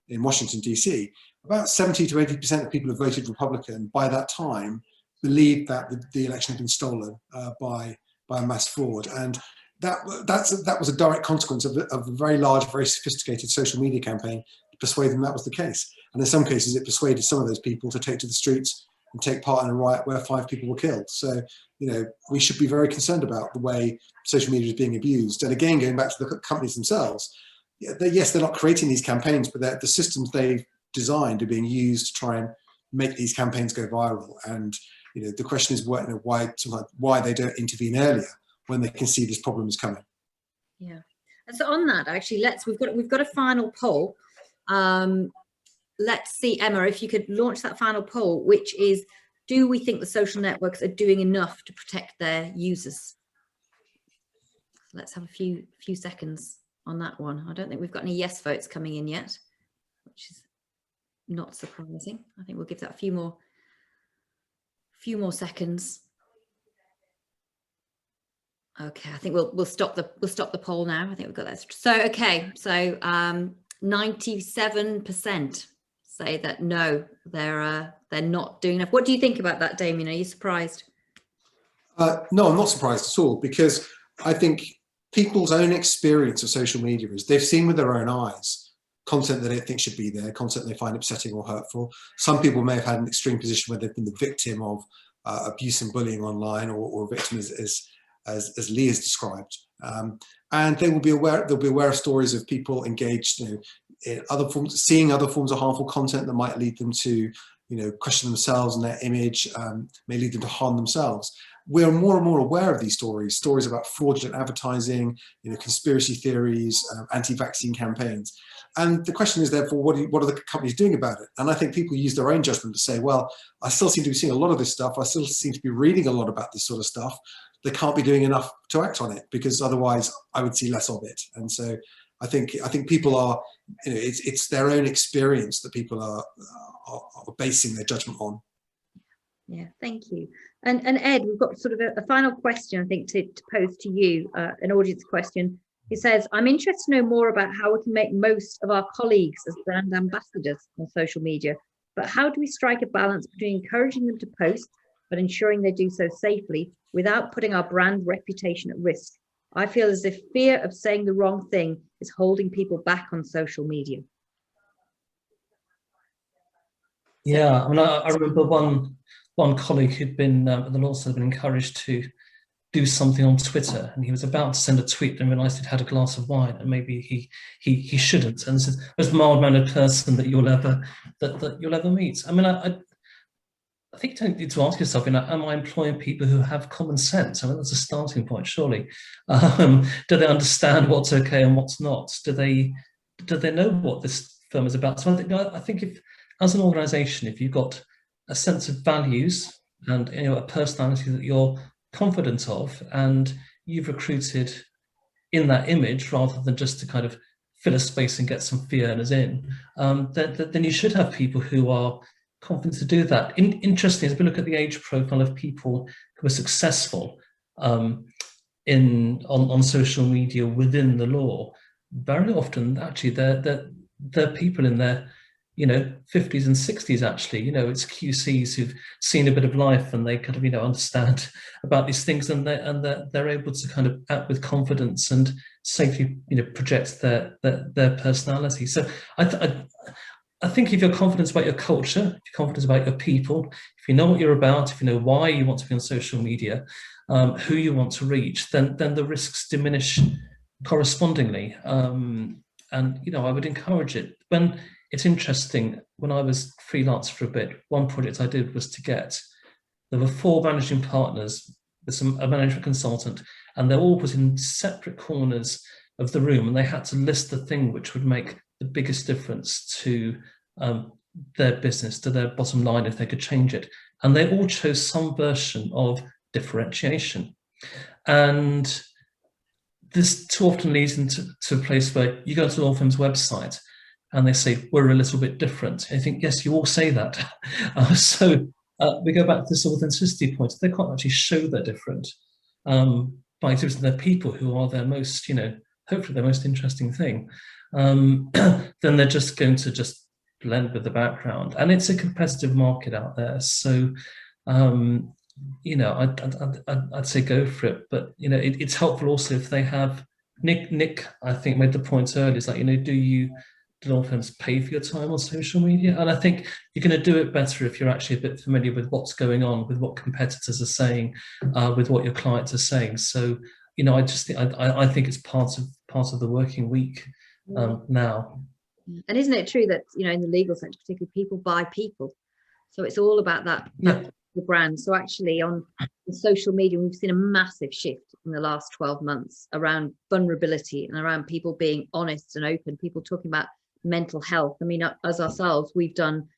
in Washington, DC. About 70 to 80% of people who voted Republican by that time believed that the election had been stolen by a mass fraud. And that was a direct consequence of a very large, very sophisticated social media campaign to persuade them that was the case. And in some cases, it persuaded some of those people to take to the streets and take part in a riot where 5 people were killed. So, we should be very concerned about the way social media is being abused. And again, going back to the companies themselves, yes, they're not creating these campaigns, but the systems they've designed are being used to try and make these campaigns go viral. And the question is why they don't intervene earlier when they can see this problem is coming. Yeah, and so on that, actually, we've got a final poll. Let's see, Emma, if you could launch that final poll, which is, do we think the social networks are doing enough to protect their users? Let's have a few seconds on that one. I don't think we've got any yes votes coming in yet, which is not surprising. I think we'll give that a few more seconds. Okay, I think we'll stop the poll now. I think we've got that. So okay, so 97% say that no, they're not doing enough. What do you think about that, Damian? Are you surprised? No, I'm not surprised at all, because I think people's own experience of social media is they've seen with their own eyes content that they think should be there, content they find upsetting or hurtful. Some people may have had an extreme position where they've been the victim of abuse and bullying online, or a victim as Leigh has described. And they'll be aware of stories of people engaged in other forms, seeing other forms of harmful content that might lead them to question themselves and their image, may lead them to harm themselves. We're more and more aware of these stories about fraudulent advertising, conspiracy theories, anti-vaccine campaigns. And the question is, therefore, what are the companies doing about it? And I think people use their own judgment to say, well, I still seem to be seeing a lot of this stuff. I still seem to be reading a lot about this sort of stuff. They can't be doing enough to act on it, because otherwise I would see less of it. And so I think people are, it's their own experience that people are basing their judgment on. Yeah, thank you. And Ed, we've got sort of a final question, I think, to pose to you, an audience question. It says, I'm interested to know more about how we can make most of our colleagues as brand ambassadors on social media, but how do we strike a balance between encouraging them to post, but ensuring they do so safely without putting our brand reputation at risk? I feel as if fear of saying the wrong thing is holding people back on social media. Yeah, I mean, I remember one colleague who'd been at the law school had been encouraged to do something on Twitter, and he was about to send a tweet and realised he'd had a glass of wine and maybe he shouldn't. And this is the most mild-mannered person that you'll ever meet. I mean, I think you don't need to ask yourself, am I employing people who have common sense? I mean, that's a starting point, surely. Do they understand what's okay and what's not? Do they know what this firm is about? So I think if, as an organisation, if you've got a sense of values and a personality that you're confident of, and you've recruited in that image rather than just to kind of fill a space and get some fee earners in, then you should have people who are confident to do that. Interestingly, as we look at the age profile of people who are successful on social media within the law, very often actually they're people in their 50s and 60s. Actually, it's QCs who've seen a bit of life and they kind of understand about these things, and they're able to kind of act with confidence and safely project their personality. So I think if you're confident about your culture, if you're confident about your people, if you know what you're about, if you know why you want to be on social media, who you want to reach, then the risks diminish correspondingly. And I would encourage it. When it's interesting, when I was freelance for a bit, one project I did was there were 4 managing partners, there's a management consultant, and they're all put in separate corners of the room, and they had to list the thing which would make the biggest difference to their business, to their bottom line, if they could change it. And they all chose some version of differentiation. And this too often leads into a place where you go to a law firm's website and they say, we're a little bit different. I think, yes, you all say that. So we go back to this authenticity point. They can't actually show they're different by exhibiting their people who are their most, hopefully their most interesting thing. Then they're just going to just blend with the background, and it's a competitive market out there. So, I'd say go for it. But it's helpful also if they have Nick. I think made the point earlier. Is like, do law firms pay for your time on social media? And I think you're going to do it better if you're actually a bit familiar with what's going on, with what competitors are saying, with what your clients are saying. So, I think it's part of the working week now. And isn't it true that in the legal sector, particularly, people buy people, so it's all about that the brand. So actually, on social media, we've seen a massive shift in the last 12 months around vulnerability and around people being honest and open. People talking about mental health. I mean, as ourselves, we've done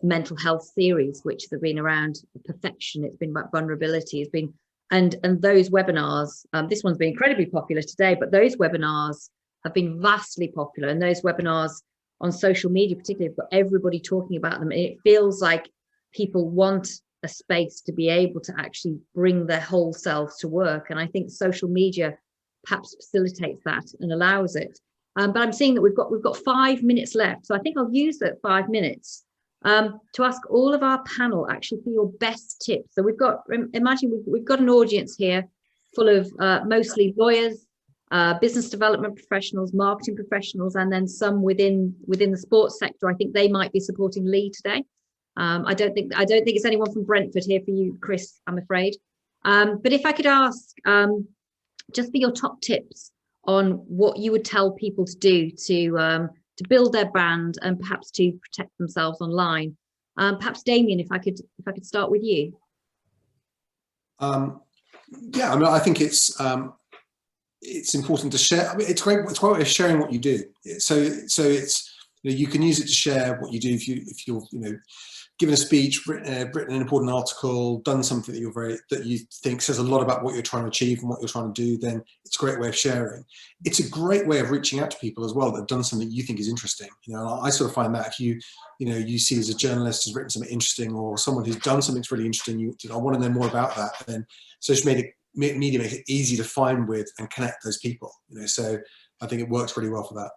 mental health series, which have been around perfection. It's been about vulnerability. It's been and those webinars. This one's been incredibly popular today, but those webinars have been vastly popular, and those webinars on social media particularly have got everybody talking about them. It feels like people want a space to be able to actually bring their whole selves to work, and I think social media perhaps facilitates that and allows it. But I'm seeing that we've got 5 minutes left, so I think I'll use that 5 minutes to ask all of our panel actually for your best tips. So we've got an audience here full of mostly lawyers, business development professionals, marketing professionals, and then some within the sports sector. I think they might be supporting Leigh today. I don't think it's anyone from Brentford here for you, Chris, I'm afraid. But if I could ask just for your top tips on what you would tell people to do to build their brand and perhaps to protect themselves online. Perhaps Damian, if I could start with you. Yeah, I mean, I think it's important to share. I mean, it's great way of sharing what you do. So it's you can use it to share what you do if you're given a speech, written an important article, done something that you think says a lot about what you're trying to achieve and what you're trying to do. Then it's a great way of sharing. It's a great way of reaching out to people as well that have done something you think is interesting. I sort of find that if you see as a journalist has written something interesting, or someone who's done something that's really interesting, I want to know more about that. Then social media makes it easy to find with and connect those people. So I think it works really well for that.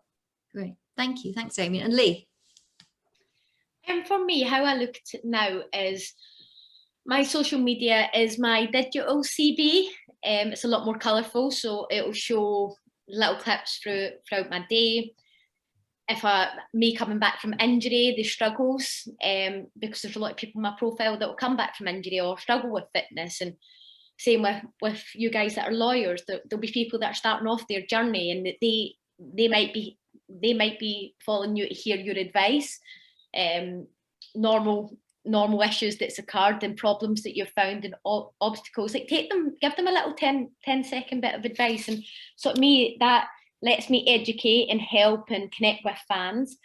Great, thank you, thanks, Damian. And Leigh. For me, how I look at it now is my social media is my digital CB. It's a lot more colourful, so it will show little clips throughout my day. If me coming back from injury, the struggles, because there's a lot of people in my profile that will come back from injury or struggle with fitness, and same with you guys that are lawyers. There'll be people that are starting off their journey, and they might be following you to hear your advice. Normal issues that's occurred and problems that you've found and obstacles, like give them a little 10-second bit of advice. And so to me, that lets me educate and help and connect with fans.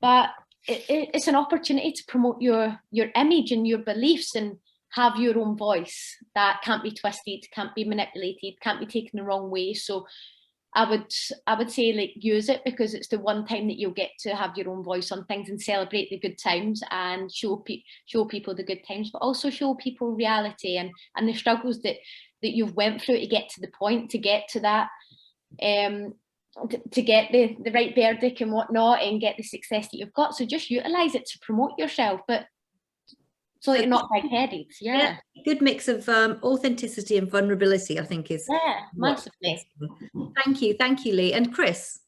But it's an opportunity to promote your image and your beliefs and have your own voice that can't be twisted, can't be manipulated, can't be taken the wrong way. So I would say use it, because it's the one time that you'll get to have your own voice on things and celebrate the good times and show people the good times, but also show people reality and the struggles that you've went through to get to the point, to get to that, to get the right verdict and whatnot, and get the success that you've got. So just utilize it to promote yourself, but so that you're not big-headed. Yeah, good mix of authenticity and vulnerability, I think, is massively. Thank you, Leigh. And Chris?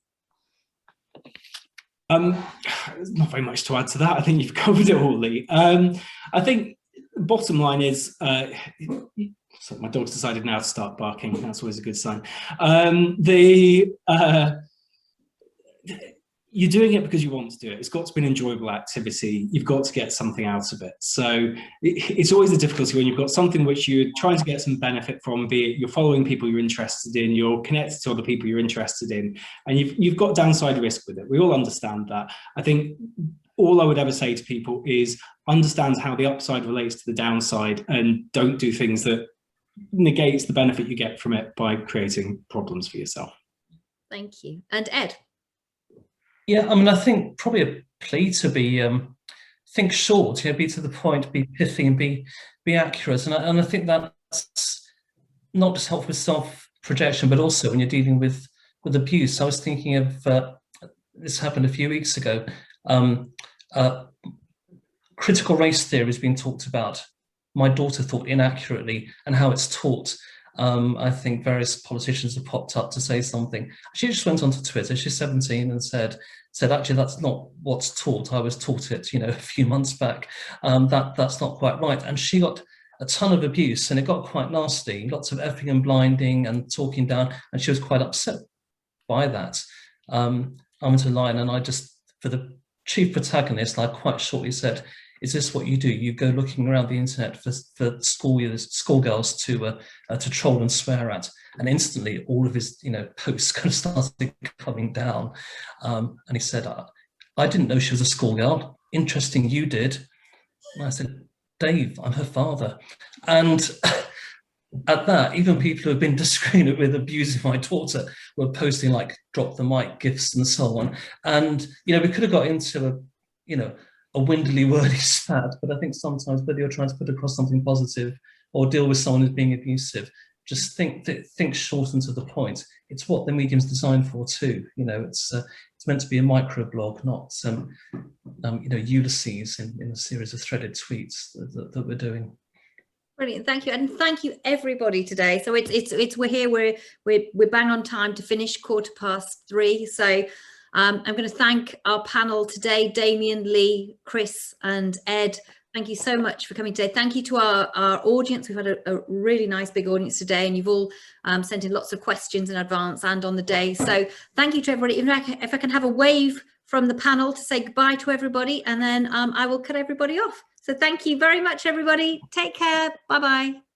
There's not very much to add to that. I think you've covered it all, Leigh. I think the bottom line is, so my dog's decided now to start barking. That's always a good sign. You're doing it because you want to do it. It's got to be an enjoyable activity. You've got to get something out of it. So it's always a difficulty when you've got something which you're trying to get some benefit from, be it you're following people you're interested in, you're connected to other people you're interested in, and you've got downside risk with it. We all understand that. I think all I would ever say to people is understand how the upside relates to the downside, and don't do things that negates the benefit you get from it by creating problems for yourself. Thank you. And Ed? Yeah, I mean, I think probably a plea to be think short, you know, be to the point, be pithy, and be accurate. And I think that's not just helpful with self-projection, but also when you're dealing with abuse. I was thinking of this happened a few weeks ago. Critical race theory has been talked about. My daughter thought inaccurately, and how it's taught. I think various politicians have popped up to say something. She just went onto Twitter. She's 17 and said actually that's not what's taught. I was taught it, you know, a few months back. That's not quite right. And she got a ton of abuse, and it got quite nasty. Lots of effing and blinding and talking down, and she was quite upset by that. I went online, and I just, for the chief protagonist, I quite shortly said, is this what you do? You go looking around the internet for schoolgirls to troll and swear at, and instantly all of his, you know, posts kind of started coming down. And he said, I didn't know she was a schoolgirl. Interesting, you did. And I said, Dave, I'm her father. And at that, even people who have been discreet with abusing my daughter were posting like drop the mic gifs and so on. And, you know, we could have got into a windily wordy spat, but I think sometimes whether you're trying to put across something positive or deal with someone who's being abusive, just think short and to the point. It's what the medium's designed for too. You know, it's meant to be a microblog, not you know, Ulysses in a series of threaded tweets that we're doing. Brilliant, thank you, and thank you everybody today. So we're here, we're bang on time to finish 3:15. So I'm going to thank our panel today, Damian, Leigh, Chris and Ed. Thank you so much for coming today. Thank you to our audience. We've had a really nice big audience today, and you've all sent in lots of questions in advance and on the day. So thank you to everybody. If I can have a wave from the panel to say goodbye to everybody, and then I will cut everybody off. So thank you very much, everybody. Take care. Bye-bye.